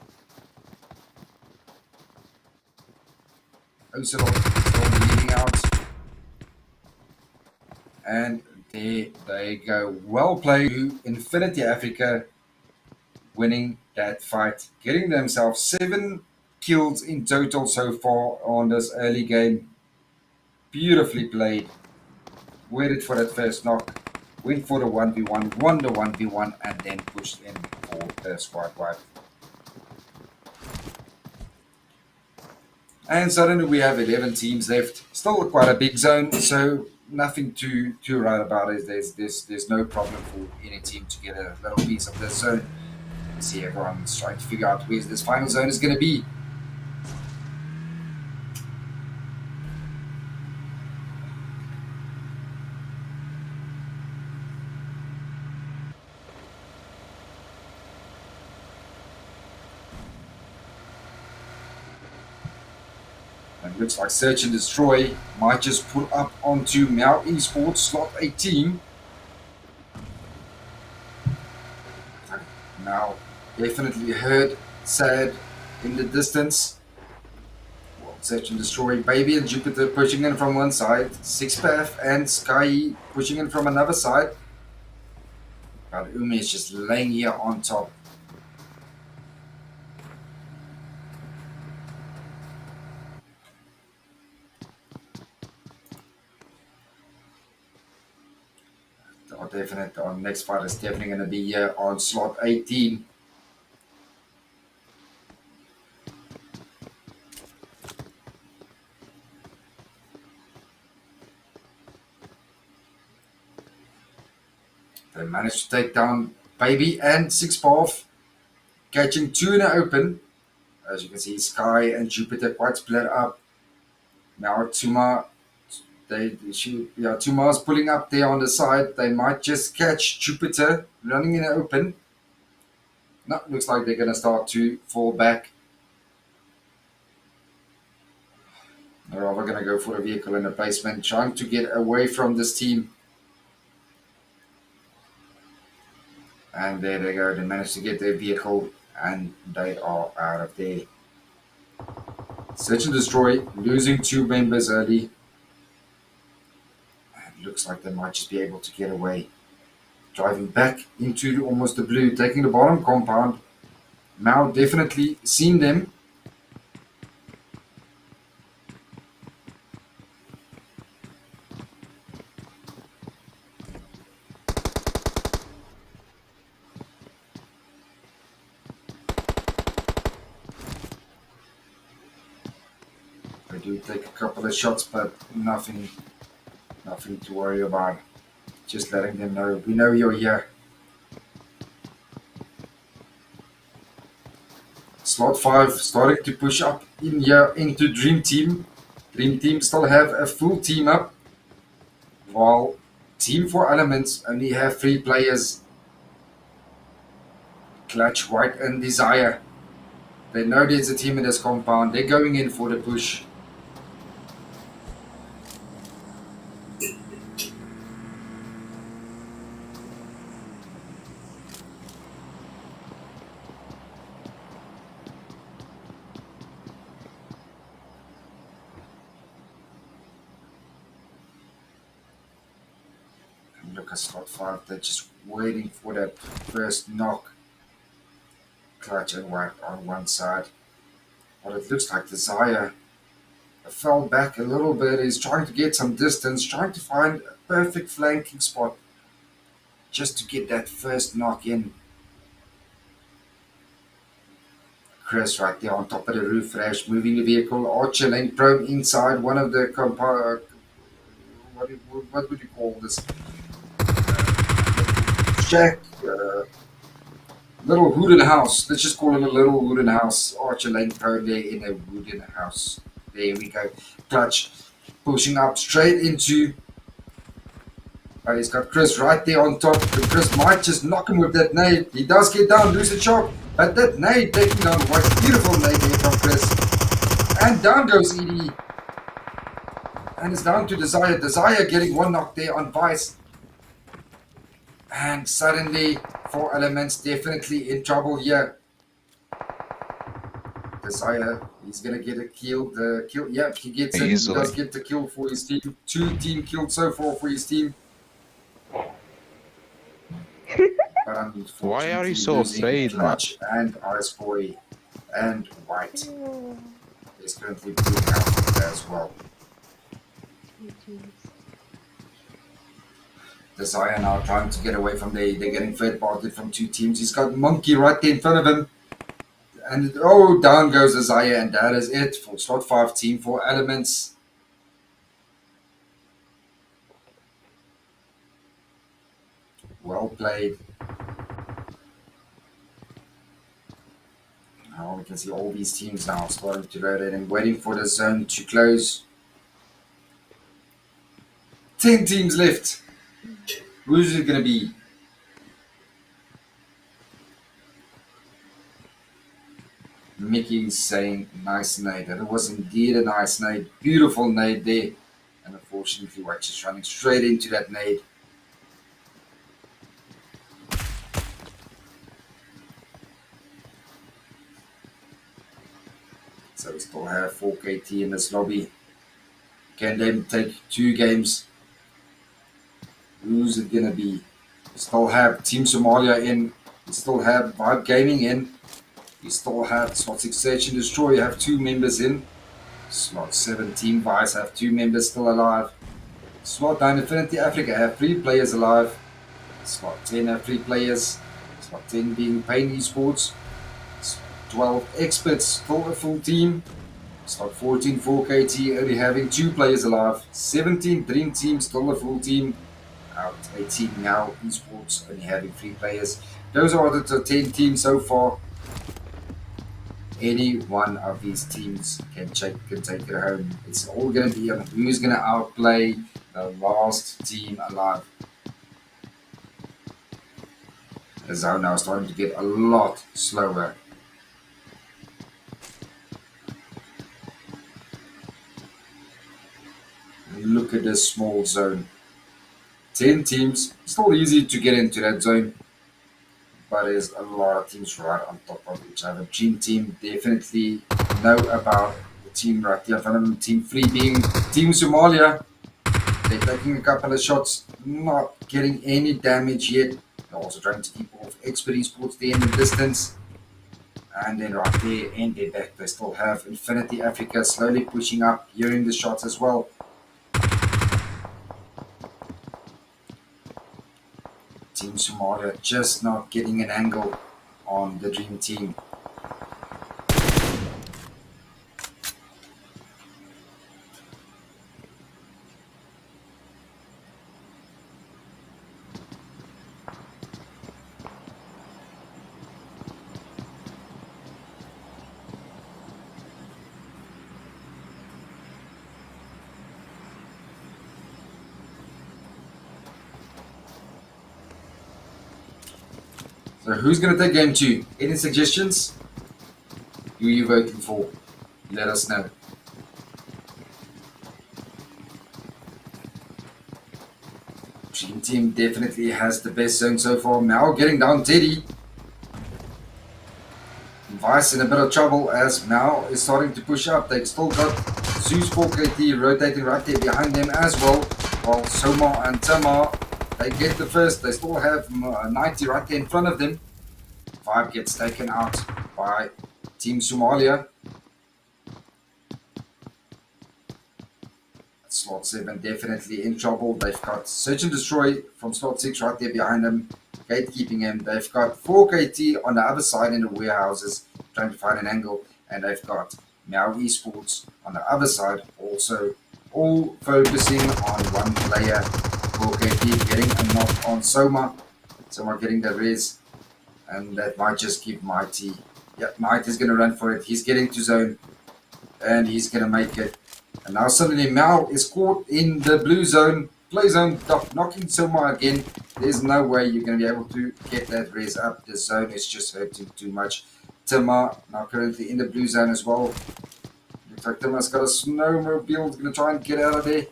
Ocelot still bleeding out. And there they go. Well played. Infinity Africa winning that fight, getting themselves 7 kills in total so far on this early game. Beautifully played. Waited for that first knock, went for the 1v1, won the 1v1, and then pushed in for the squad wipe. And suddenly we have 11 teams left. Still quite a big zone, so nothing too right about it. There's no problem for any team to get a little piece of this zone. See, everyone's trying to figure out where this final zone is going to be. And it looks like Search and Destroy might just pull up onto Meow Esports slot 18. Now, definitely heard sad in the distance. Well, Search and Destroy, Baby and Jupiter pushing in from one side, Sixpath and Sky pushing in from another side. But Umi is just laying here on top. Our next fight is definitely going to be here on slot 18. They managed to take down Baby and Sixpath, catching 2 in the open. As you can see, Sky and Jupiter quite split up. Now Tuma, Tuma's pulling up there on the side. They might just catch Jupiter running in the open. No, looks like they're going to start to fall back. They're rather going to go for a vehicle in the placement, trying to get away from this team. And there they go. They managed to get their vehicle, and they are out of there. Search and Destroy, losing 2 members early. And looks like they might just be able to get away. Driving back into almost the blue, taking the bottom compound. Now definitely seen them. couple of shots, but nothing to worry about. Just letting them know we know you're here. Slot 5 starting to push up in here into Dream Team. Dream Team still have a full team up, while Team 4 Elements only have 3 players. Clutch, White, and Desire. They know there's a team in this compound. They're going in for the push. And look at slot 5. They're just waiting for that first knock. Clutch and White on one side. But it looks like Desire fell back a little bit. He's trying to get some distance, trying to find a perfect flanking spot just to get that first knock in. Chris right there on top of the roof rash, moving the vehicle. Archer Lane Prone inside one of the what would you call this? Shack, little wooden house. Let's just call it a little wooden house. Archer Lane Prone there in a wooden house. There we go. Clutch pushing up straight into. He's got Chris right there on top. But Chris might just knock him with that nade. He does get down, lose a shot. But that nade taking down White. Beautiful nade there from Chris. And down goes Edie. And it's down to Desire. Desire getting one knock there on Vice. And suddenly, 4 Elements definitely in trouble here. Desire, he's gonna get a kill. The kill, yeah, he gets it. He does get the kill for his team. 2 team killed so far for his team. But why are you so afraid, man? Clutch and Ice Boy and White is currently bleeding out there as well. Desire now trying to get away from there. They're getting third parted from 2 teams. He's got Monkey right there in front of him. And oh, down goes Desire, and that is it for slot 5 team 4 Elements. Well played. Now we can see all these teams now starting to load it and waiting for the zone to close. 10 teams left. Who's it going to be? Mickey's saying nice nade. That was indeed a nice nade. Beautiful nade there. And unfortunately, White's just running straight into that nade. So we still have 4 KT in this lobby. Can they take 2 games? Who's it gonna be? We still have Team Somalia in. We still have Vibe Gaming in. We still have Slot 6 Search and Destroy. You have 2 members in. Slot 7 Team Vice have 2 members still alive. Slot 9 Infinity Africa have 3 players alive. Slot 10 have 3 players. Slot 10 being Pain Esports. 12 Experts still a full team. Slot 14 4KT only having 2 players alive. 17 Dream Team still a full team. Out 18 now Esports only having 3 players. Those are the 10 teams so far. Any one of these teams can take it home. It's all going to be on who's going to outplay the last team alive. The zone now is starting to get a lot slower. Look at this small zone. 10 teams, still easy to get into that zone. But there's a lot of teams right on top of each other. Dream Team definitely know about the team right here in front of them. Team 3 being Team Somalia. They're taking a couple of shots, not getting any damage yet. They're also trying to keep off Expert Esports there in the distance. And then right there in their back, they still have Infinity Africa slowly pushing up, hearing the shots as well. Team Somalia just not getting an angle on the Dream Team. So who's going to take game 2? Any suggestions? Who are you voting for? Let us know. Dream Team definitely has the best zone so far. Mal getting down Teddy. Vice in a bit of trouble as Mal is starting to push up. They've still got Zeus 4KT rotating right there behind them as well. While Soma and Tamar, they get the first. They still have 90 right there in front of them. Vibe gets taken out by Team Somalia. Slot 7 definitely in trouble. They've got Search and Destroy from slot 6 right there behind them, gatekeeping him. They've got 4KT on the other side in the warehouses trying to find an angle, and they've got Meow Esports on the other side also, all focusing on one player. 4KT getting a knock on Soma. Soma getting the res, and that might just give Mighty. Yeah, Mighty is going to run for it. He's getting to zone, and he's going to make it. And now suddenly Mal is caught in the blue zone, play zone, knocking Soma again. There's no way you're going to be able to get that res up. The zone is just hurting too much. Timma now currently in the blue zone as well. Looks like Timma's got a snowmobile. He's going to try and get out of there.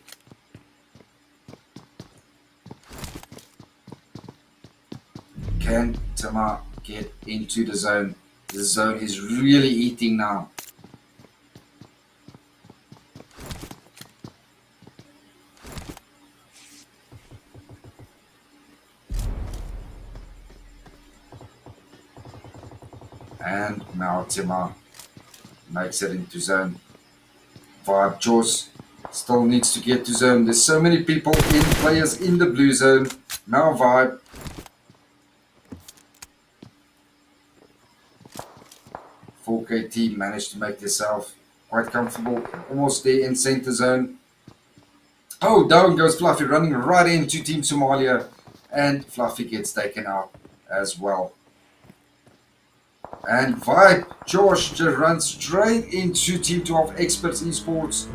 Can Timma get into the zone? The zone is really eating now. And now Timma makes it into zone. Vibe Jaws still needs to get to zone. There's so many people in, players in the blue zone. Now Vibe. KT managed to make themselves quite comfortable. Almost there in center zone. Oh, down goes Fluffy running right into Team Somalia. And Fluffy gets taken out as well. And Vibe Josh just runs straight into Team 12 Experts Esports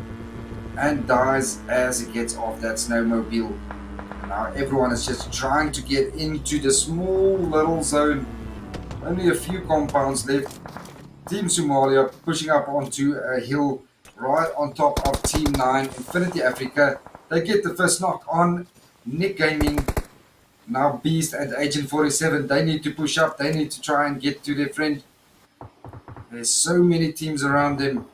and dies as he gets off that snowmobile. Now everyone is just trying to get into the small little zone. Only a few compounds left. Team Somalia pushing up onto a hill right on top of Team 9 Infinity Africa. They get the first knock on Nick Gaming. Now Beast and Agent 47, they need to push up. They need to try and get to their friend. There's so many teams around them.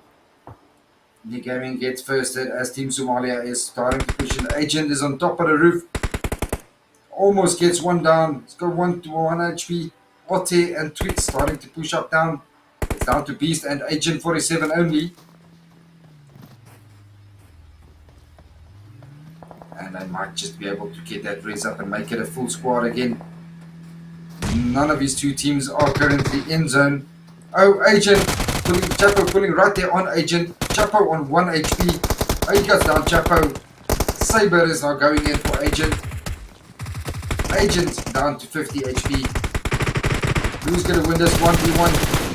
Nick Gaming gets first hit as Team Somalia is starting to push in. Agent is on top of the roof. Almost gets one down. It's got 1 HP. Otte and Twix starting to push up down. It's down to Beast and Agent 47 only. And they might just be able to get that raise up and make it a full squad again. None of these two teams are currently in zone. Oh, Agent, Chapo pulling right there on Agent. Chapo on 1 HP. Oh, he cuts down Chapo. Saber is now going in for Agent. Agent down to 50 HP. Who's going to win this 1v1?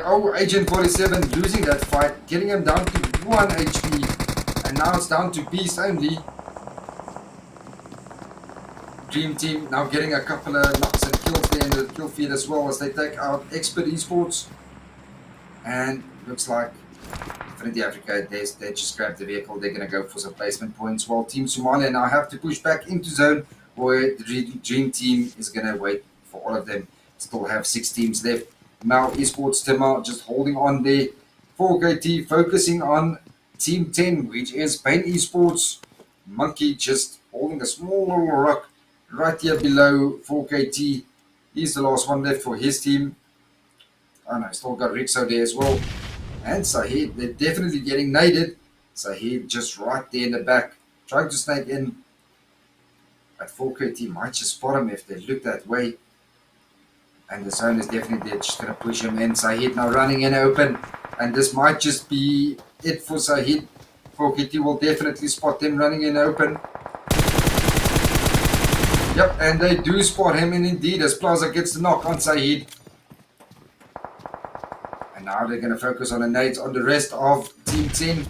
Oh, Agent 47 losing that fight, getting him down to 1 HP. And now it's down to Beast only. Dream Team now getting a couple of knocks and kills there in the kill feed as well as they take out Expert Esports. And looks like Infinity Africa, they just grabbed the vehicle. They're going to go for some placement points. While Team Somalia now have to push back into zone where the Dream Team is going to wait for all of them. Still have 6 teams left. Now Esports Timma just holding on there. 4KT focusing on Team 10, which is Pain Esports. Monkey just holding a small little rock right here below 4KT. He's the last one left for his team. Oh no, still got Rixo there as well. And Sahid, they're definitely getting naded. Sahid just right there in the back, trying to snake in. But 4KT might just spot him if they look that way. And the zone is definitely there, just going to push him in. Sahid now running in open. And this might just be it for Sahid. 4KT will definitely spot them running in open. Yep, and they do spot him in indeed as Plaza gets the knock on Sahid. And now they're going to focus on the nades on the rest of Team 10.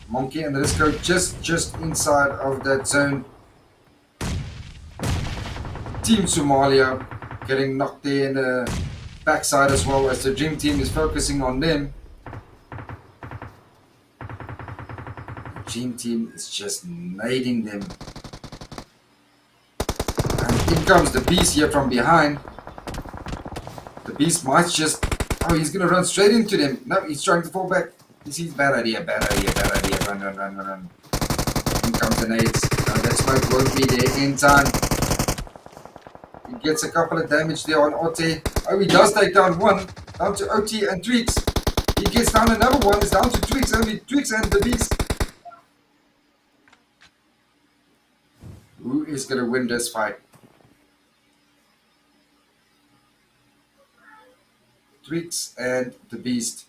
Monkey and the Risco just inside of that zone. Team Somalia getting knocked there in the backside as well as the Dream Team is focusing on them. The Dream Team is just nading them. And in comes the Beast here from behind. The Beast might just... Oh, he's going to run straight into them. No, he's trying to fall back. He sees bad idea. Run. In comes the nades. No, that smoke won't be there in time. He gets a couple of damage there on Otte. Oh, he does take down one. Down to OT and Tweaks. He gets down another one. It's down to Tweaks. Only Tweaks and the Beast. Who is going to win this fight? Tweaks and the Beast.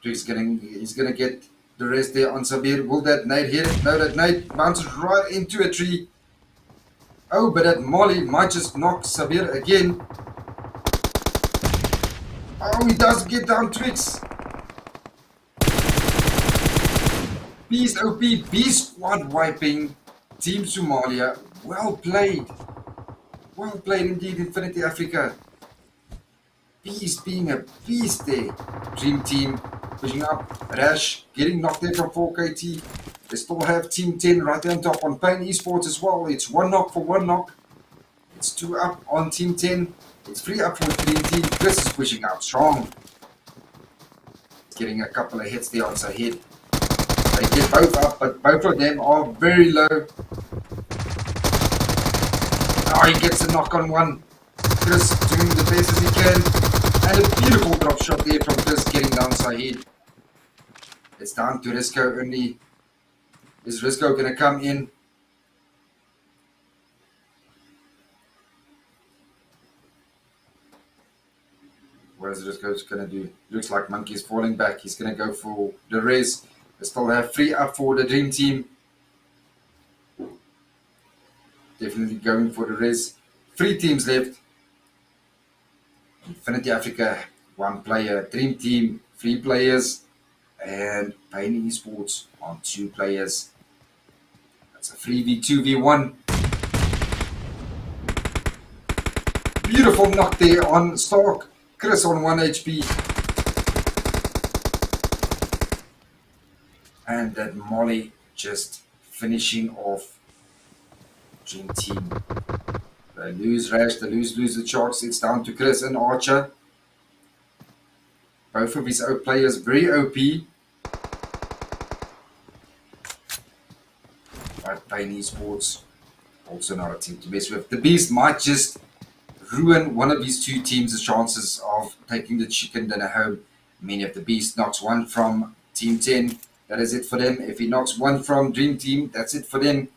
Tweaks he's gonna get the rest there on Sabir. Will that nade hit it? No, that nade bounces right into a tree. Oh, but that molly might just knock Sabir again. Oh, he does get down Tweaks. Beast OP, Beast squad wiping Team Somalia. Well played. Well played indeed, Infinity Africa. Beast being a beast there. Dream Team pushing up. Rash getting knocked there from 4KT. They still have Team 10 right there on top on Pain Esports as well. It's 1 knock for 1 knock. It's 2 up on Team 10. It's 3 up for Dream Team. Chris is pushing out strong. Getting a couple of hits there on Zahid. They get both up, but both of them are very low. Oh, he gets a knock on one. Chris doing the best as he can. And a beautiful drop shot there from Chris getting down Zahid. It's down to Risco only. Is Risco going to come in? What is Risco going to do? Looks like Monkey's falling back. He's going to go for the res. They still have 3 up for the Dream Team. Definitely going for the res. 3 teams left. Infinity Africa, 1 player. Dream Team, 3 players. And Pain Esports on 2 players. That's a 3v2v1. Beautiful knock there on Stark. Chris on 1 HP. And that Molly just finishing off Dream Team. They lose Rash, they lose the Sharks. It's down to Chris and Archer. Both of his own players very OP. But Pain Esports, also not a team to mess with. The Beast might just ruin one of these 2 teams' chances of taking the chicken dinner home. Many of the Beast knocks 1 from Team 10. That is it for them. If he knocks 1 from Dream Team, that's it for them.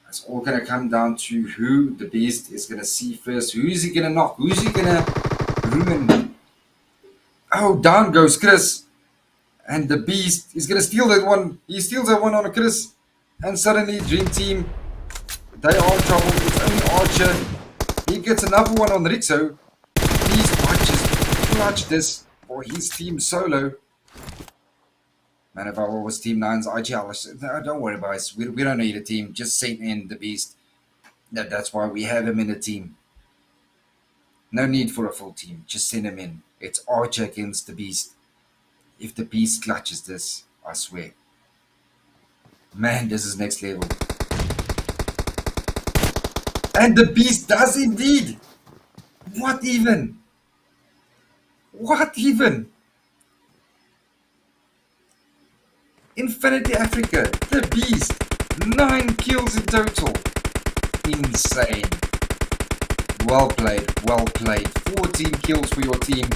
It's all going to come down to who the Beast is going to see first. Who is he going to knock? Who is he going to ruin? Oh, down goes Chris. And the Beast is going to steal that one. He steals that one on a Chris. And suddenly, Dream Team, they are in trouble. It's only Archer. He gets another one on Ritzo. Beast might just clutch this for his team solo. Man, if I was Team 9's IGL, I said, no, don't worry, boys. We don't need a team. Just send in the Beast. That's why we have him in the team. No need for a full team. Just send him in. It's Archer against the Beast. If the Beast clutches this, I swear. Man, this is next level. And the Beast does indeed. What even? What even? Infinity Africa, the Beast, 9 kills in total. Insane. Well played, well played. 14 kills for your team.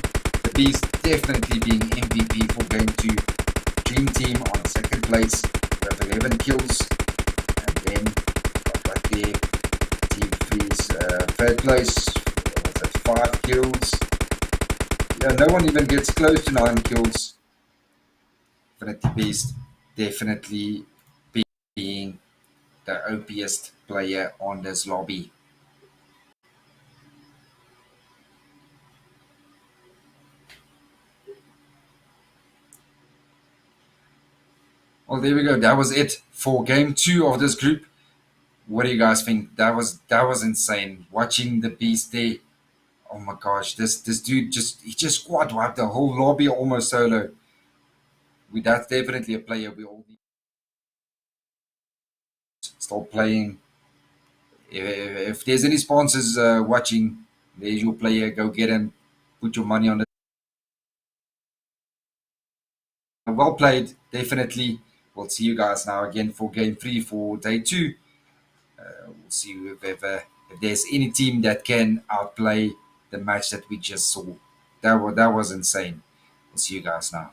The Beast definitely being MVP for Game 2. Dream Team on 2nd place with 11 kills. And then, right there, Team 3's 3rd place with 5 kills. Yeah, no one even gets close to 9 kills. Infinity Beast definitely being the OPest player on this lobby. Well, there we go. That was it for Game 2 of this group. What do you guys think? That was insane. Watching the beast there. Oh my gosh, this dude just squad wiped the whole lobby almost solo. That's definitely a player we all need to start playing. If there's any sponsors watching, there's your player. Go get him. Put your money on it. Well played, definitely. We'll see you guys now again for game three for day two. We'll see if there's any team that can outplay the match that we just saw. That was insane. We'll see you guys now.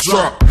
Drop.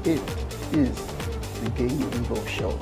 It is the Game Show.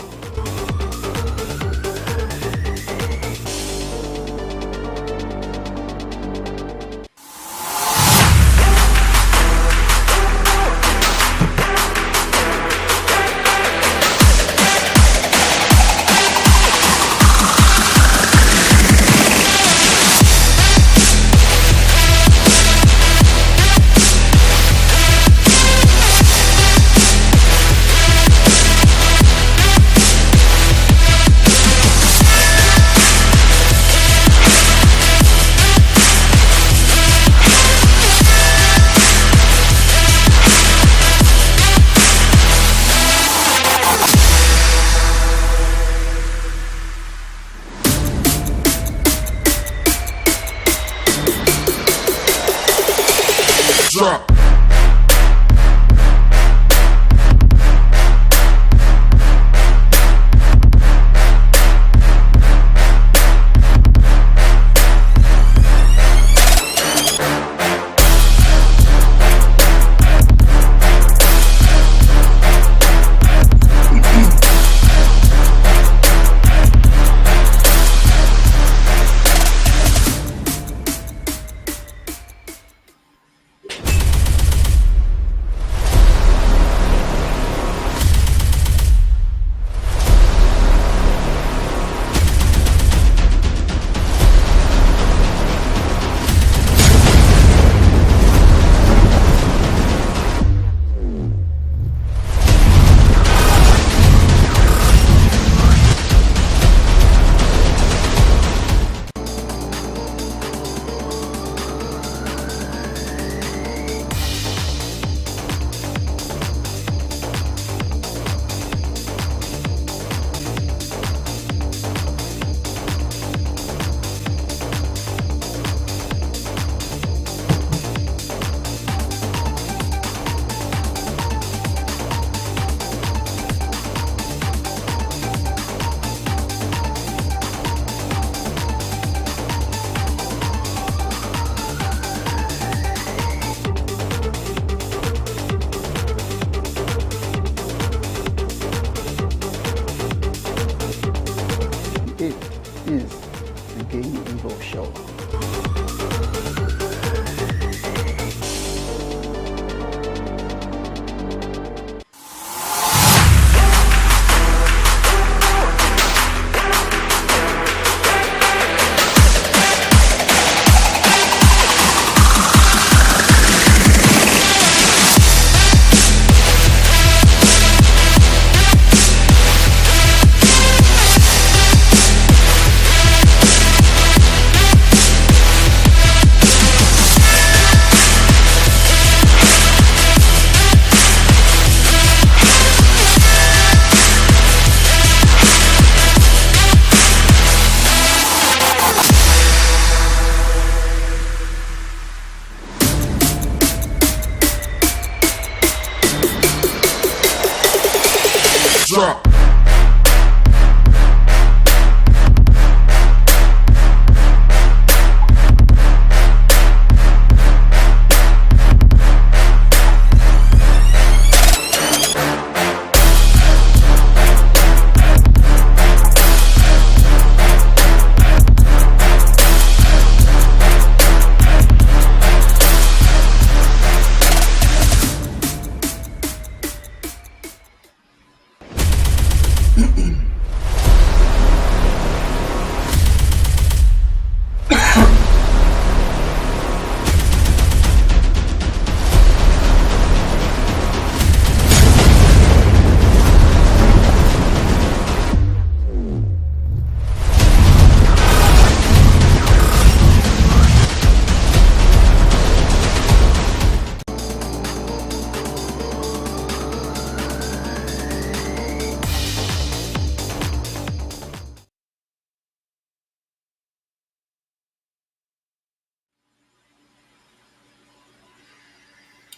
Drop. It is the Game Show.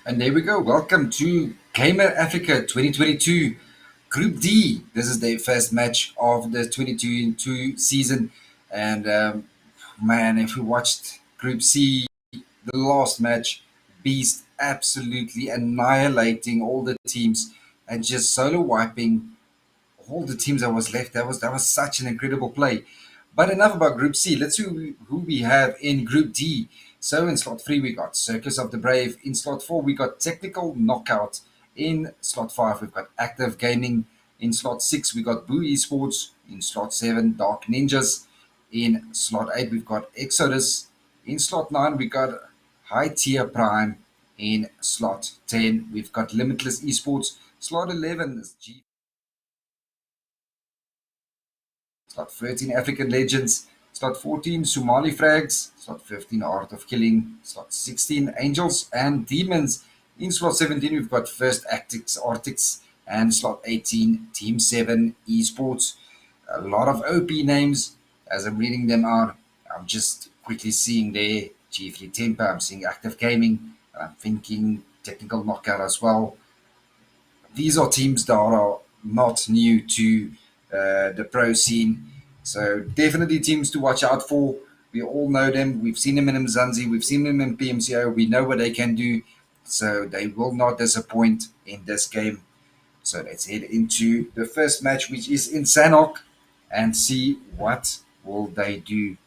And there we go. Welcome to gamr.africa 2022 Group D. This is the first match of the 2022 season. And man, if we watched Group C, the last match, Beast absolutely annihilating all the teams and just solo wiping all the teams that was left. That was such an incredible play. But enough about Group C. Let's see who we have in Group D. So in slot 3 we got Circus of the Brave. In slot 4 we got Technical Knockout. In slot 5 we've got Active Gaming. In slot 6 we got Boo Esports. In slot 7 Dark Ninjas. In slot 8 we've got Exodus. In slot 9 we got High Tier Prime. In slot 10 we've got Limitless Esports. Slot 11 is G. Slot 13 African Legends. Slot 14 Somali Frags. Slot 15 Art of Killing. Slot 16 Angels and Demons. In slot 17 we've got First Arctics. And slot 18 Team 7 Esports. A lot of OP names as I'm reading them out. I'm just quickly seeing there Chiefly Temper. I'm seeing Active Gaming. I'm thinking Technical Knockout as well. These are teams that are not new to the pro scene. So definitely teams to watch out for. We all know them. We've seen them in Mzansi. We've seen them in PMCO. We know what they can do. So they will not disappoint in this game. So let's head into the first match, which is in Sanok, and see what will they do.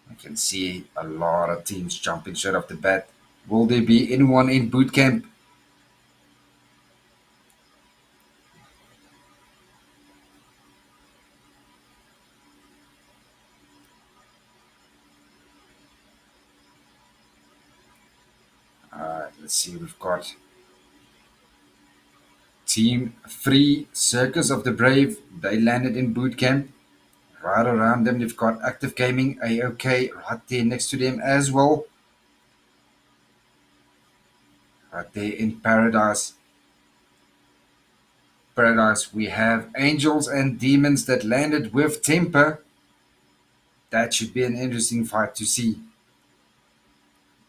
I can see a lot of teams jumping straight off the bat. Will there be anyone in boot camp? Let's see, we've got Team 3, Circus of the Brave. They landed in boot camp. Right around them, they've got Active Gaming, AOK, right there next to them as well. Right there in Paradise. We have Angels and Demons that landed with Temper. That should be an interesting fight to see.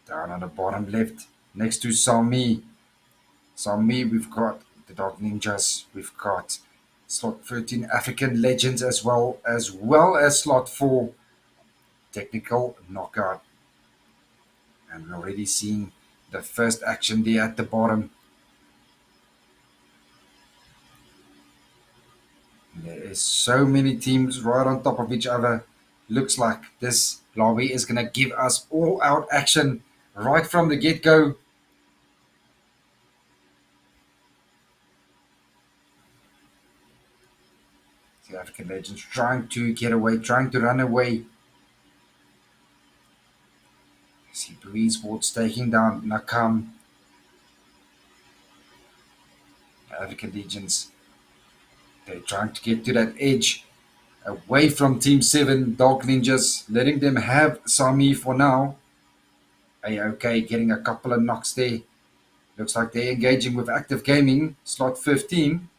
Down on the bottom left, next to Sami, we've got the Dark Ninjas. We've got slot 13 African Legends as well as slot 4 Technical Knockout. And we're already seeing the first action there at the bottom. There is so many teams right on top of each other. Looks like this lobby is going to give us all out action right from the get-go. The African Legends trying to get away, trying to run away. See Blue Sports taking down Nakam. African Legions, they're trying to get to that edge away from Team 7 Dark Ninjas, letting them have Sami for now. AOK getting a couple of knocks there. Looks like they're engaging with Active Gaming, slot 15.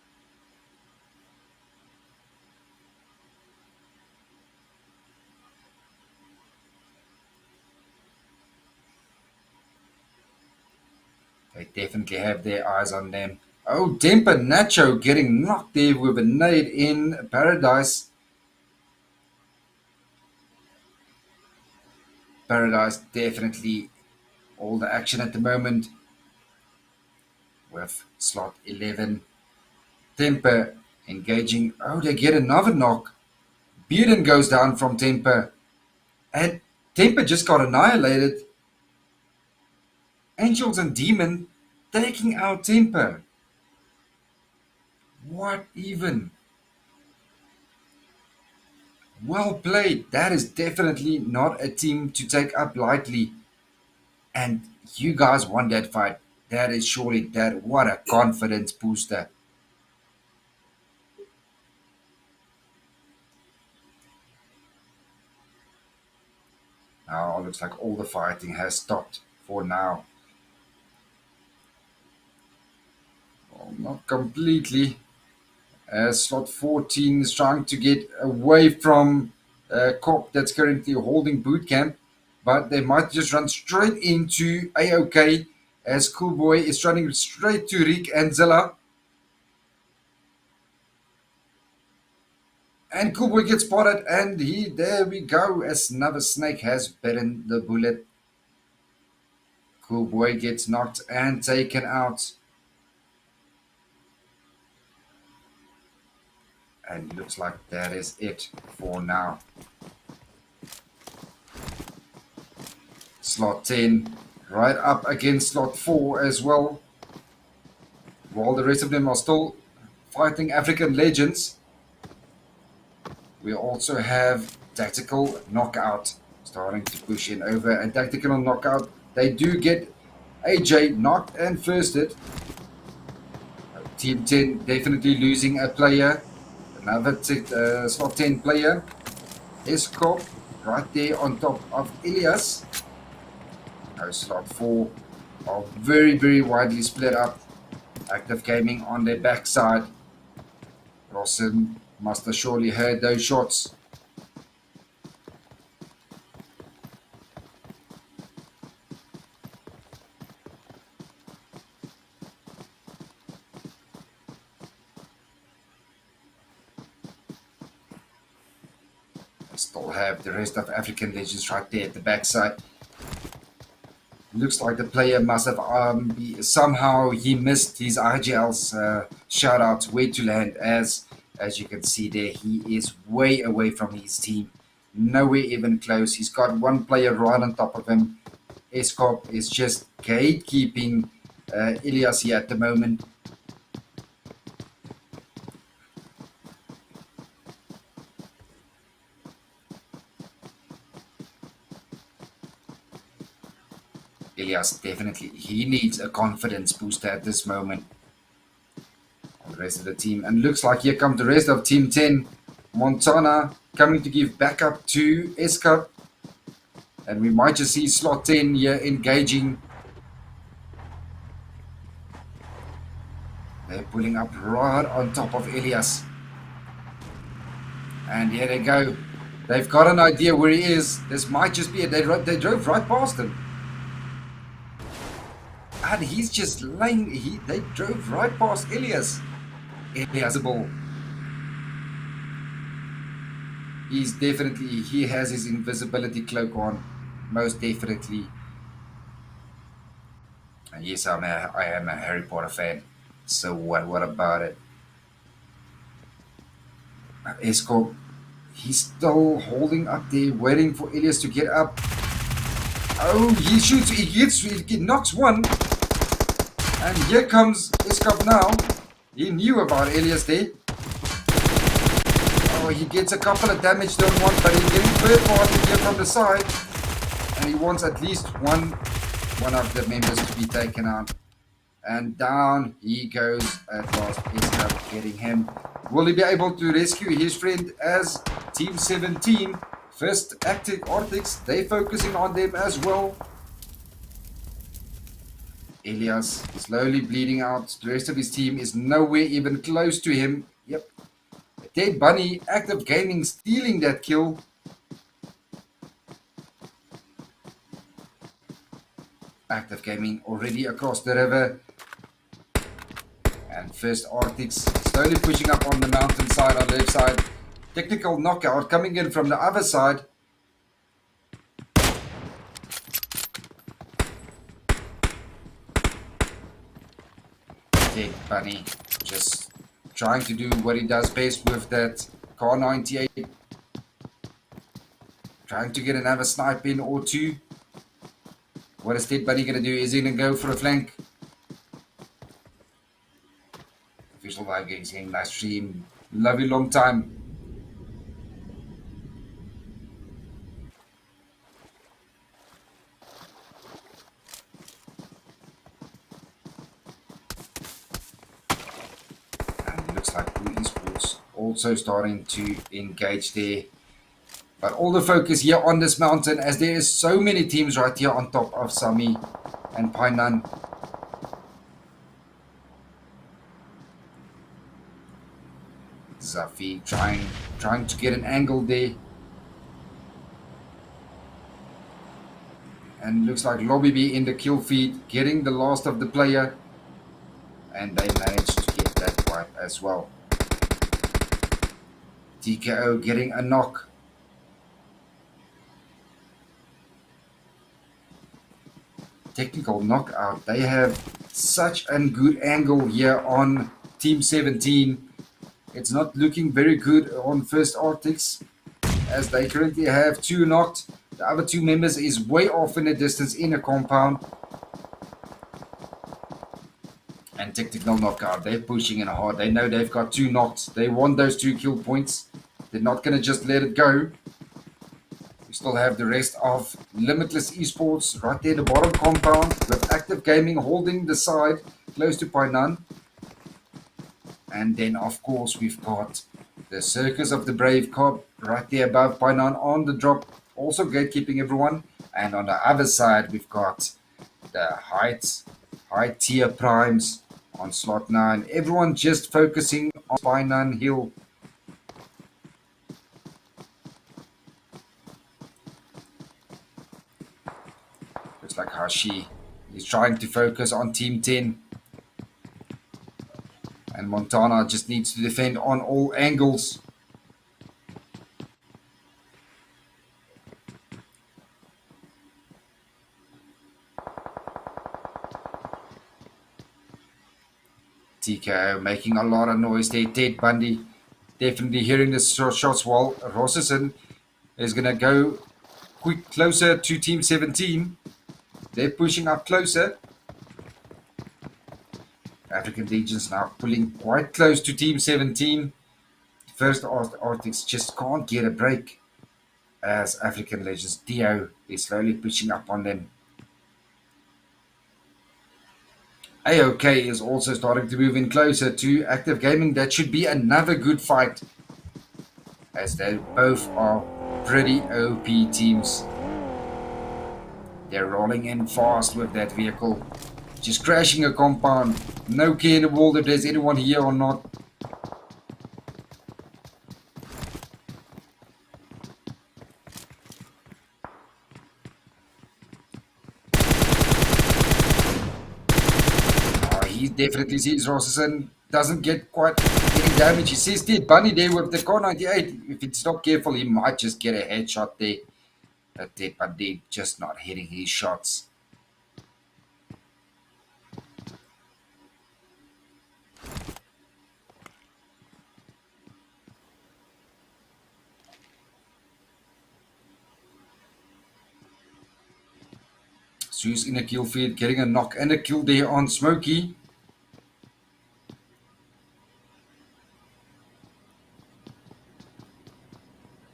They definitely have their eyes on them. Oh, Temper Nacho getting knocked there with a nade in Paradise. Paradise definitely all the action at the moment with slot 11. Temper engaging. Oh, they get another knock. Bearden goes down from Temper. And Temper just got annihilated. Angels and Demon taking out Temper. What even? Well played. That is definitely not a team to take up lightly. And you guys won that fight. That is surely that. What a confidence booster. Now looks like all the fighting has stopped for now. Well, not completely. Slot 14 is trying to get away from Cop that's currently holding boot camp. but they might just run straight into AOK as Coolboy is running straight to Rick and Zilla. And Coolboy gets spotted, and there we go, as another snake has bitten the bullet. Coolboy gets knocked and taken out. And looks like that is it for now. Slot 10 right up against slot 4 as well. While the rest of them are still fighting African legends, we also have Tactical Knockout starting to push in over. And Tactical Knockout, they do get AJ knocked and firsted. Team 10 definitely losing a player. Another slot 10 player. Escop right there on top of Elias. Now slot 4 are very, very widely split up. Active Gaming on their backside. Rossen must have surely heard those shots. Still have the rest of African legends right there at the backside. Looks like the player must have somehow he missed his IGL's shout out where to land, as you can see there, he is way away from his team, nowhere even close. He's got one player right on top of him. Escop is just gatekeeping Elias here at the moment. Elias definitely, he needs a confidence booster at this moment. The rest of the team, and looks like here comes the rest of Team 10. Montana coming to give backup to Escup, and we might just see slot 10 here engaging. They're pulling up right on top of Elias, and here they go. They've got an idea where he is. This might just be it. They drove right past him. And he's just laying, they drove right past Elias. Elias a ball. He has his invisibility cloak on, most definitely. And yes, I am a Harry Potter fan. So what about it? Esco, he's still holding up there, waiting for Elias to get up. Oh, he shoots, he knocks one. And here comes Escop now. He knew about Elias there. Oh, he gets a couple of damage done one, but he's getting third party here from the side. And he wants at least one of the members to be taken out. And down he goes at last. Escop getting him. Will he be able to rescue his friend as Team 17? First active Arctics, they focusing on them as well. Elias slowly bleeding out. The rest of his team is nowhere even close to him. Yep. Dead Bunny, Active Gaming stealing that kill. Active Gaming already across the river. And first Arctics slowly pushing up on the mountainside on the left side. Technical Knockout coming in from the other side. Dead Bunny just trying to do what he does best with that Car 98. Trying to get another snipe in or two. What is Dead Bunny going to do? Is he going to go for a flank? Official Vibe Games game live stream. Lovely long time. Like Blue Esports also starting to engage there, but all the focus here on this mountain, as there is so many teams right here on top of Sami and Painan. Zafi trying to get an angle there. And looks like Lobby B in the kill feed, getting the last of the player. And they managed to get that wipe as well. TKO getting a knock. Technical knockout. They have such a good angle here on Team 17. It's not looking very good on First Arctics, as they currently have 2 knocked. The other 2 members is way off in the distance in a compound. And technical knockout. They're pushing in hard. They know they've got 2 knocked. They want those 2 kill points. They're not going to just let it go. We still have the rest of Limitless Esports right there in the bottom compound, with Active Gaming holding the side close to Painan. And then, of course, we've got the Circus of the Brave Cob right there above Painan on the drop, also gatekeeping everyone. And on the other side, we've got the high tier primes on slot 9. Everyone just focusing on Painan Hill. Looks like Hashi is trying to focus on Team 10. And Montana just needs to defend on all angles. TKO making a lot of noise there. Ted Bundy definitely hearing the shots, while Rossison is going to go closer to Team 17. They're pushing up closer. African Legions now pulling quite close to Team 17. First Arctics just can't get a break, as African Legends Dio is slowly pushing up on them. AOK is also starting to move in closer to Active Gaming. That should be another good fight, as they both are pretty OP teams. They're rolling in fast with that vehicle, just crashing a compound. No care in the world if there's anyone here or not. He definitely sees Rossison. Doesn't get quite any damage. He sees Ted Bunny there with the Car 98. If he's not careful, he might just get a headshot there. But Ted Bundy just not hitting his shots. Zeus in a kill feed, getting a knock and a kill there on Smokey.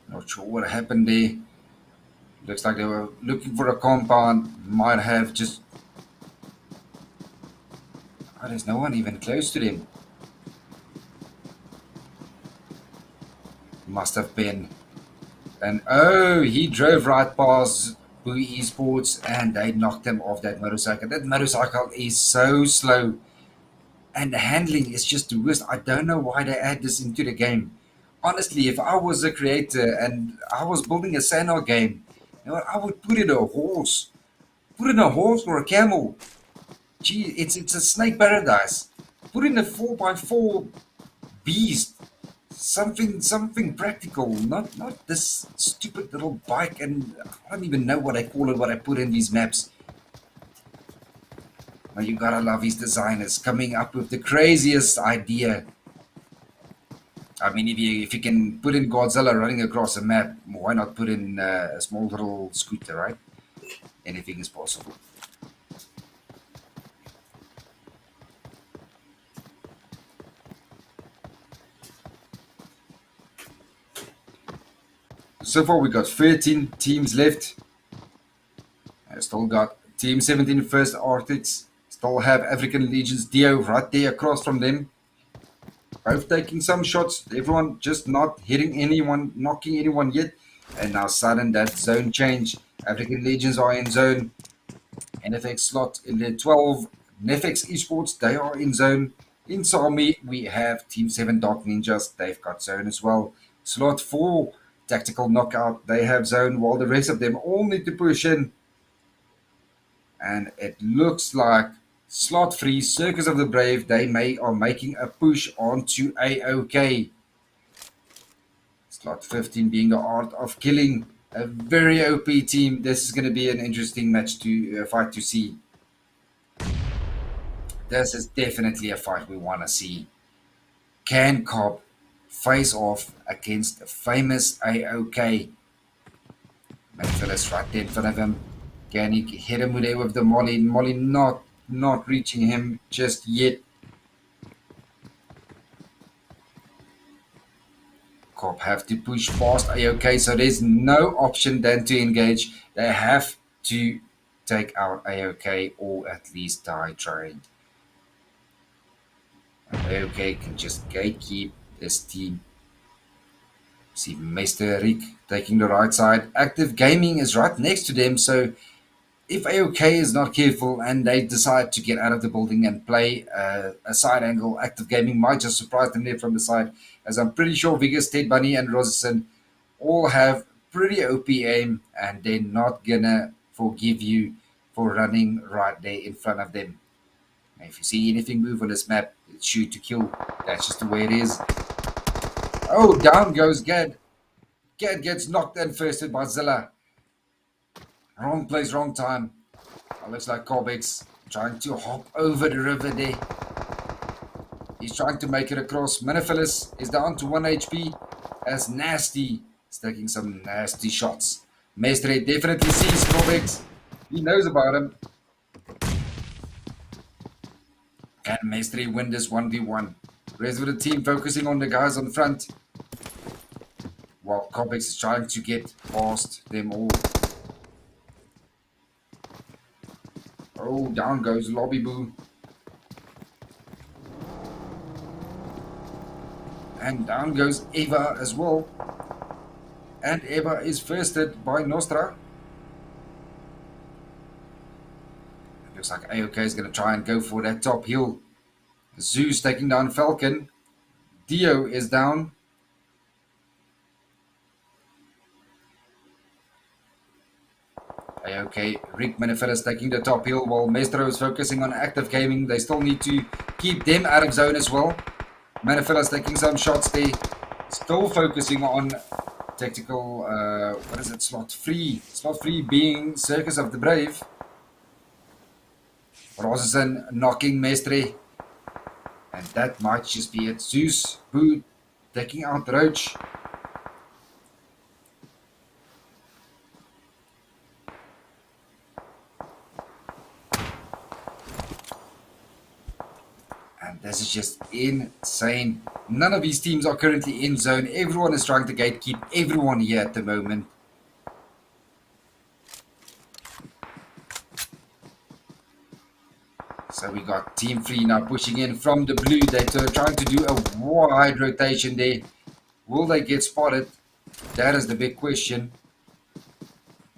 Not sure what happened there. Looks like they were looking for a compound. Might have just... Oh, there's no one even close to them. Must have been. And oh, he drove right past Boo Esports and they knocked him off that motorcycle. That motorcycle is so slow. And the handling is just the worst. I don't know why they add this into the game. Honestly, if I was a creator and I was building a Sandar game, you know what, I would put in a horse. Put in a horse or a camel. Gee, it's a snake paradise. Put in a 4x4 beast. Something practical, not this stupid little bike, and I don't even know what I call it, what I put in these maps. Well, you gotta love these designers coming up with the craziest idea. I mean, if you can put in Godzilla running across a map, why not put in a small little scooter, right? Anything is possible. So far we got 13 teams left. I still got Team 17 First Arctics. Still have African Legions Dio right there across from them. Both taking some shots. Everyone just not hitting anyone, knocking anyone yet. And now sudden that zone change. African Legions are in zone. NFX slot in the 12. NFX Esports, they are in zone. In Sami, we have Team 7 Dark Ninjas. They've got zone as well. Slot 4. Tactical knockout, they have zone, while the rest of them all need to push in. And it looks like slot free Circus of the Brave, are making a push onto AOK. Slot 15 being the art of killing, a very OP team. This is going to be an interesting match to fight to see. This is definitely a fight we want to see. Can Cobb face off against famous AOK? Phyllis right there in front of him. Can he hit him with the Molly? Molly not reaching him just yet. Cobb have to push past AOK, so there's no option than to engage. They have to take out AOK or at least die trying. And AOK can just gatekeep this team. See Mr. Rick taking the right side. Active Gaming is right next to them, so if AOK is not careful and they decide to get out of the building and play a side angle, Active Gaming might just surprise them there from the side, as I'm pretty sure Vigus, Ted Bunny, and Rosen all have pretty OP aim, and they're not gonna forgive you for running right there in front of them. Now, if you see anything move on this map, it's shoot to kill. That's just the way it is. Oh, down goes Gad. Gad gets knocked and firsted by Zilla. Wrong place, wrong time. Looks like Corbex trying to hop over the river there. He's trying to make it across. Miniphilis is down to 1 HP as Nasty is taking some nasty shots. Mestre definitely sees Corbex. He knows about him. Can Mestre win this 1v1? Rest of the team focusing on the guys on the front, while Corbex is trying to get past them all. Oh, down goes Lobby Boo. And down goes Eva as well. And Eva is firsted by Nostra. It looks like AOK is going to try and go for that top hill. Zeus taking down Falcon. Dio is down. AOK, Rick Manifest taking the top hill while Mestro is focusing on Active Gaming. They still need to keep them out of zone as well. Manifest taking some shots there. Still focusing on tactical, what is it, slot free. Slot free being Circus of the Brave. Rosen knocking Mestre. And that might just be it. Zeus, Boo, taking out Roach. And this is just insane. None of these teams are currently in zone. Everyone is trying to gatekeep everyone here at the moment. So we got Team 3 now pushing in from the blue. They're trying to do a wide rotation there. Will they get spotted? That is the big question.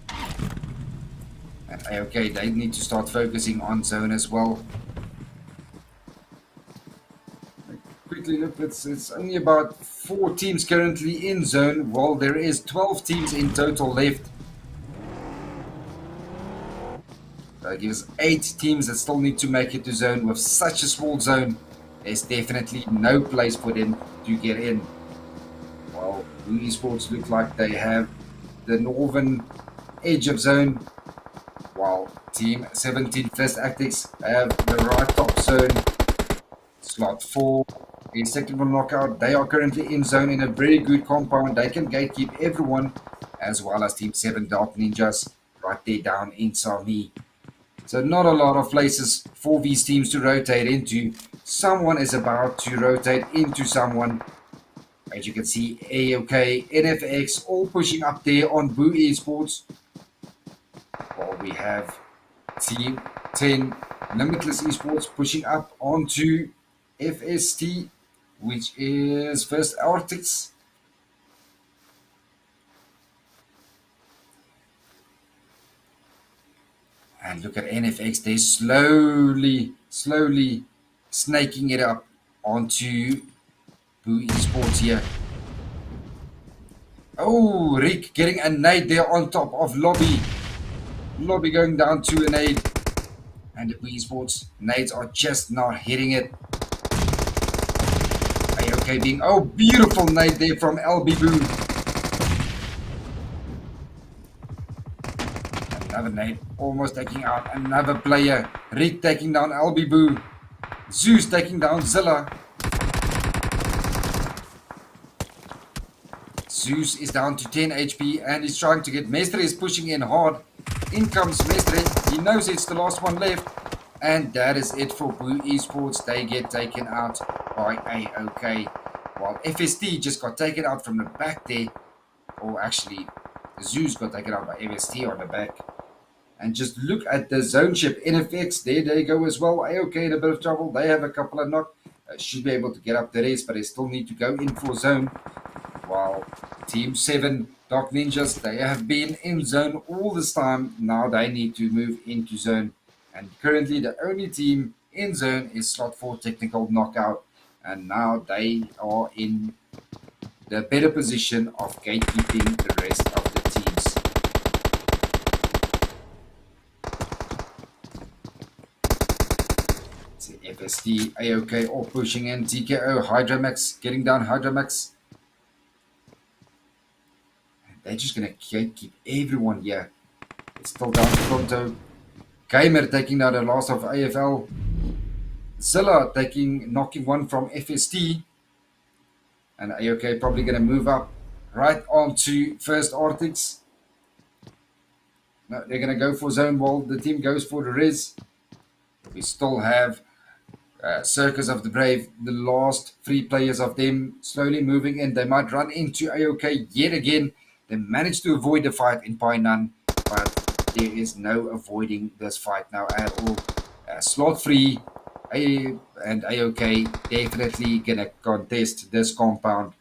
And okay, they need to start focusing on zone as well. Quickly look, it's only about 4 teams currently in zone, while there is 12 teams in total left. That gives 8 teams that still need to make it to zone. With such a small zone, there's definitely no place for them to get in. Well, Blue Esports look like they have the northern edge of zone, while Team 17 First Actics have the right top zone. Slot 4 is technical knockout. They are currently in zone in a very good compound. They can gatekeep everyone, as well as Team 7 Dark Ninjas right there down in Sarni. So not a lot of places for these teams to rotate into. Someone is about to rotate into someone. As you can see, AOK, NFX all pushing up there on Boo Esports. While we have Team 10 Limitless Esports pushing up onto FST, which is First Arctics. And look at NFX, they're slowly snaking it up onto Boo Esports here. Oh, Rick getting a nade there on top of Lobby. Lobby going down to a nade. And the Wii Sports nades are just not hitting it. AOK being, oh, beautiful nade there from LB Boo. Another nade, almost taking out another player. Rick taking down LB Boo. Zeus taking down Zilla. Zeus is down to 10 HP and he's trying to get Mestre is pushing in hard. In comes Mestre. He knows it's the last one left. And that is it for Boo Esports. They get taken out by AOK. While FST just got taken out from the back there. Or actually, Zeus got taken out by FST on the back. And just look at the zone ship. NFX, there they go as well. AOK in a bit of trouble. They have a couple of knock. Should be able to get up the race, but they still need to go in for zone. While Team 7, Dark Ninjas, they have been in zone all this time. Now they need to move into zone. And currently the only team in zone is Slot 4 Technical Knockout. And now they are in the better position of gatekeeping the rest of the teams. So FST, AOK all pushing in. TKO, Hydromax, getting down Hydromax. They're just going to keep everyone here. It's still down to Pronto. Gamr taking down the last of AFL. Zilla knocking one from FST. And AOK probably going to move up right onto first Arctics. No, they're going to go for zone while the team goes for the res. We still have Circus of the Brave, the last 3 players of them slowly moving in. They might run into AOK yet again. They managed to avoid the fight in Painan, but there is no avoiding this fight now at all. Slot 3 and AOK definitely gonna contest this compound.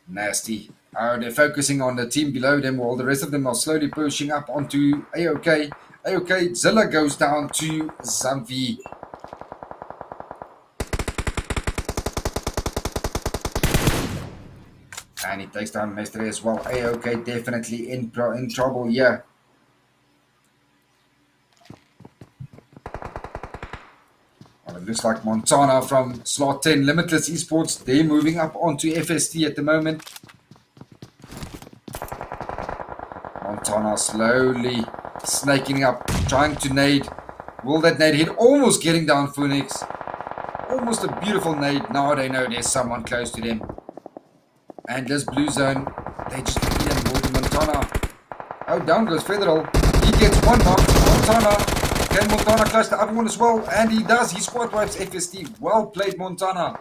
Nasty. They're focusing on the team below them while the rest of them are slowly pushing up onto AOK. AOK, Zilla goes down to Zamvi. And he takes down Mestre as well. AOK definitely in trouble here. Well, it looks like Montana from Slot 10 Limitless Esports. They're moving up onto FST at the moment. Montana slowly snaking up, trying to nade. Will that nade hit? Almost getting down Phoenix. Almost a beautiful nade. Now they know there's someone close to them. And this blue zone, they just need them more than Montana. Oh, down goes Federal. He gets one knock. Montana. Can Montana clutch the other one as well? And he does. He squad wipes FST. Well played, Montana.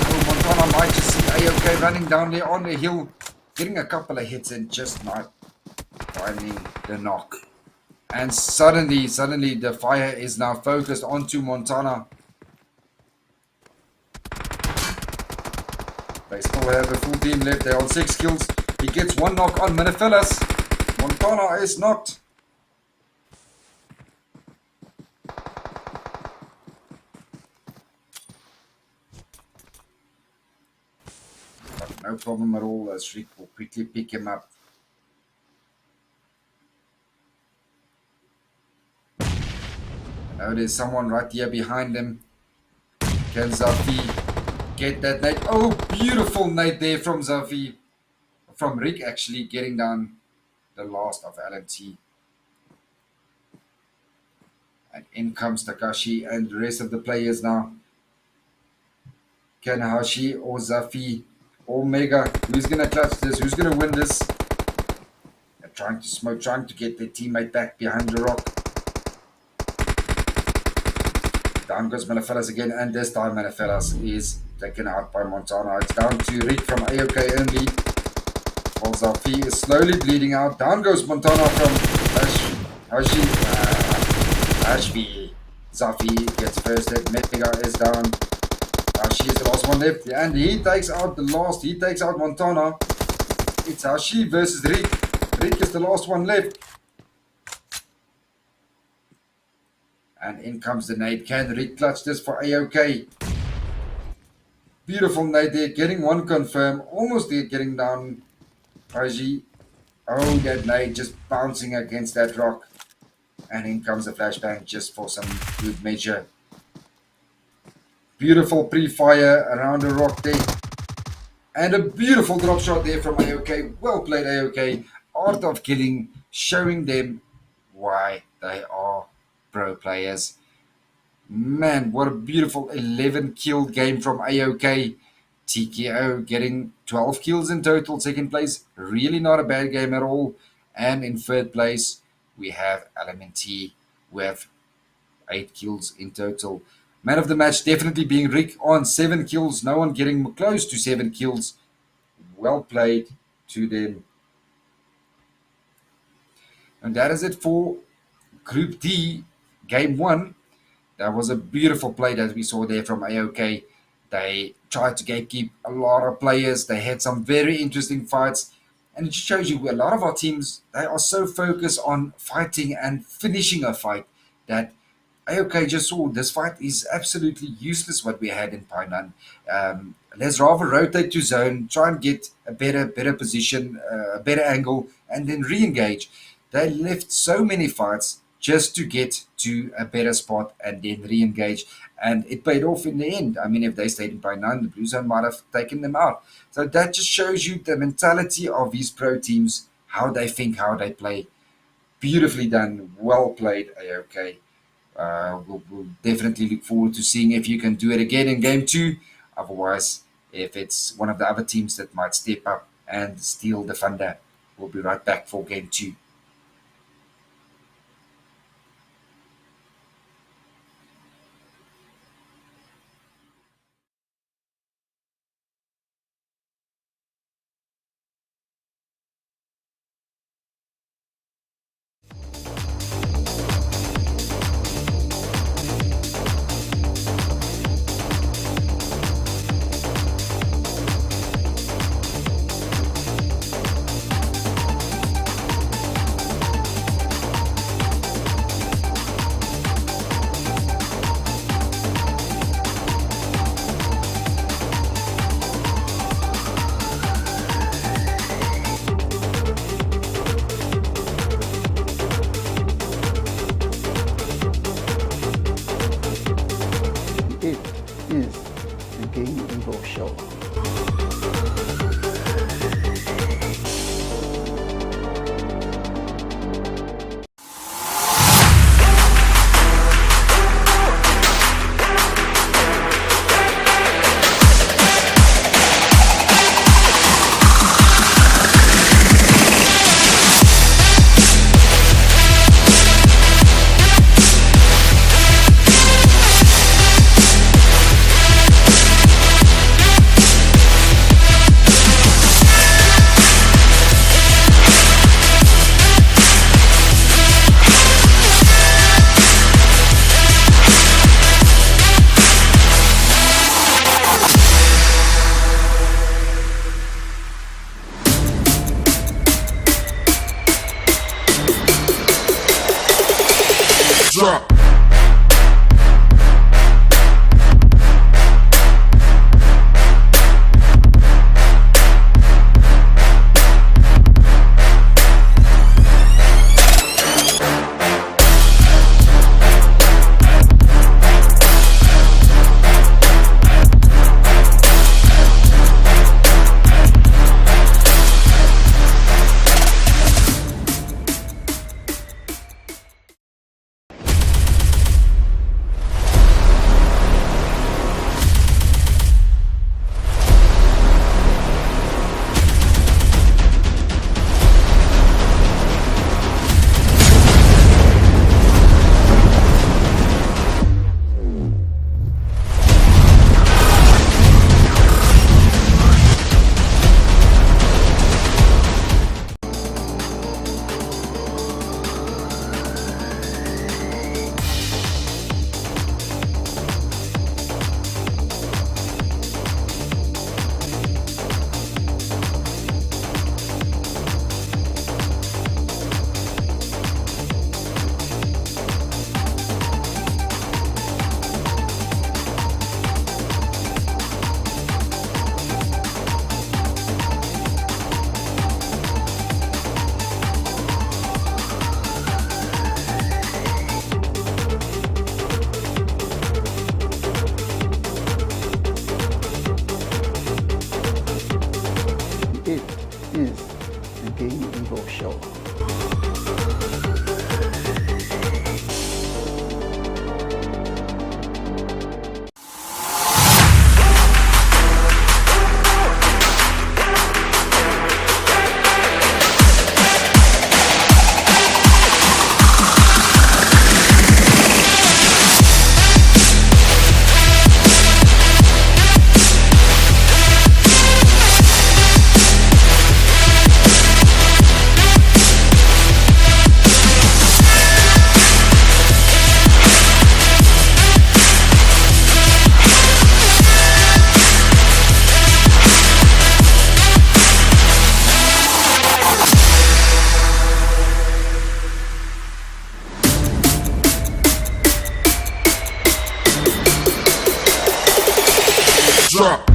Oh, Montana might just see AOK running down there on the hill. Getting a couple of hits and just not finding the knock. And suddenly the fire is now focused onto Montana. They still have a full team left. They're on 6 kills. He gets one knock on Minifelis. Montana is knocked. But no problem at all as Rick will quickly pick him up. Now there's someone right here behind them. Can Zafi get that nade? Oh, beautiful nade there from Zafi. From Rick actually getting down the last of LMT. And in comes Takashi and the rest of the players now. Can Hashi or Zafi or Mega? Who's going to clutch this? Who's going to win this? They're trying to smoke, trying to get their teammate back behind the rock. Down goes Minifelis again, and this time Minifelis is taken out by Montana. It's down to Rick from AOK only. While Zafi is slowly bleeding out. Down goes Montana from Ashby. Zafi gets first hit. Mega is down. Hashi is the last one left. And he takes out the last. He takes out Montana. It's Hashi versus Rick. Rick is the last one left. And in comes the nade. Can Rick clutch this for AOK? Beautiful nade there, getting one confirm, almost there, getting down Raji. Oh, that nade just bouncing against that rock. And in comes a flashbang just for some good measure. Beautiful pre-fire around the rock there. And a beautiful drop shot there from AOK. Well played, AOK. Art of killing, showing them why they are pro players. Man, what a beautiful 11 kill game from AOK. TKO getting 12 kills in total, second place. Really not a bad game at all. And in third place, we have LMNT with 8 kills in total. Man of the match definitely being Rick on 7 kills. No one getting close to 7 kills. Well played to them. And that is it for Group D, Game 1. That was a beautiful play that we saw there from AOK. They tried to gatekeep a lot of players. They had some very interesting fights. And it just shows you a lot of our teams, they are so focused on fighting and finishing a fight that AOK just saw this fight is absolutely useless what we had in Painan. Let's rather rotate to zone, try and get a better position, a better angle, and then re-engage. They left so many fights just to get to a better spot and then re-engage. And it paid off in the end. I mean, if they stayed in Painan, the Blue Zone might have taken them out. So that just shows you the mentality of these pro teams, how they think, how they play. Beautifully done. Well played, AOK. We'll definitely look forward to seeing if you can do it again in Game 2. Otherwise, if it's one of the other teams that might step up and steal the thunder, we'll be right back for Game 2. It is the Game Info Show. Drop. up?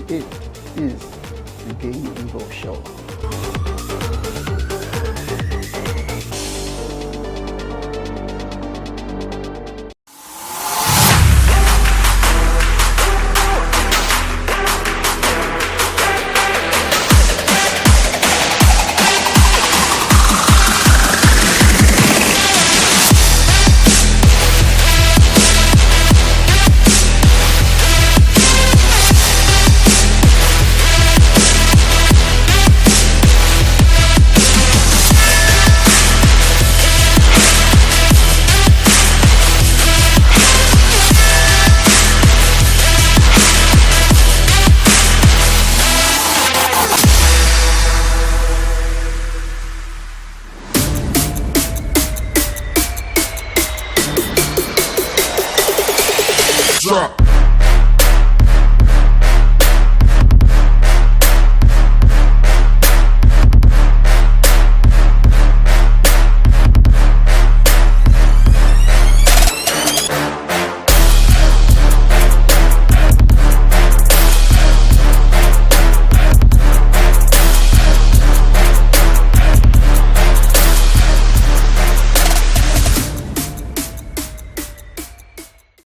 It is the Game Info Show.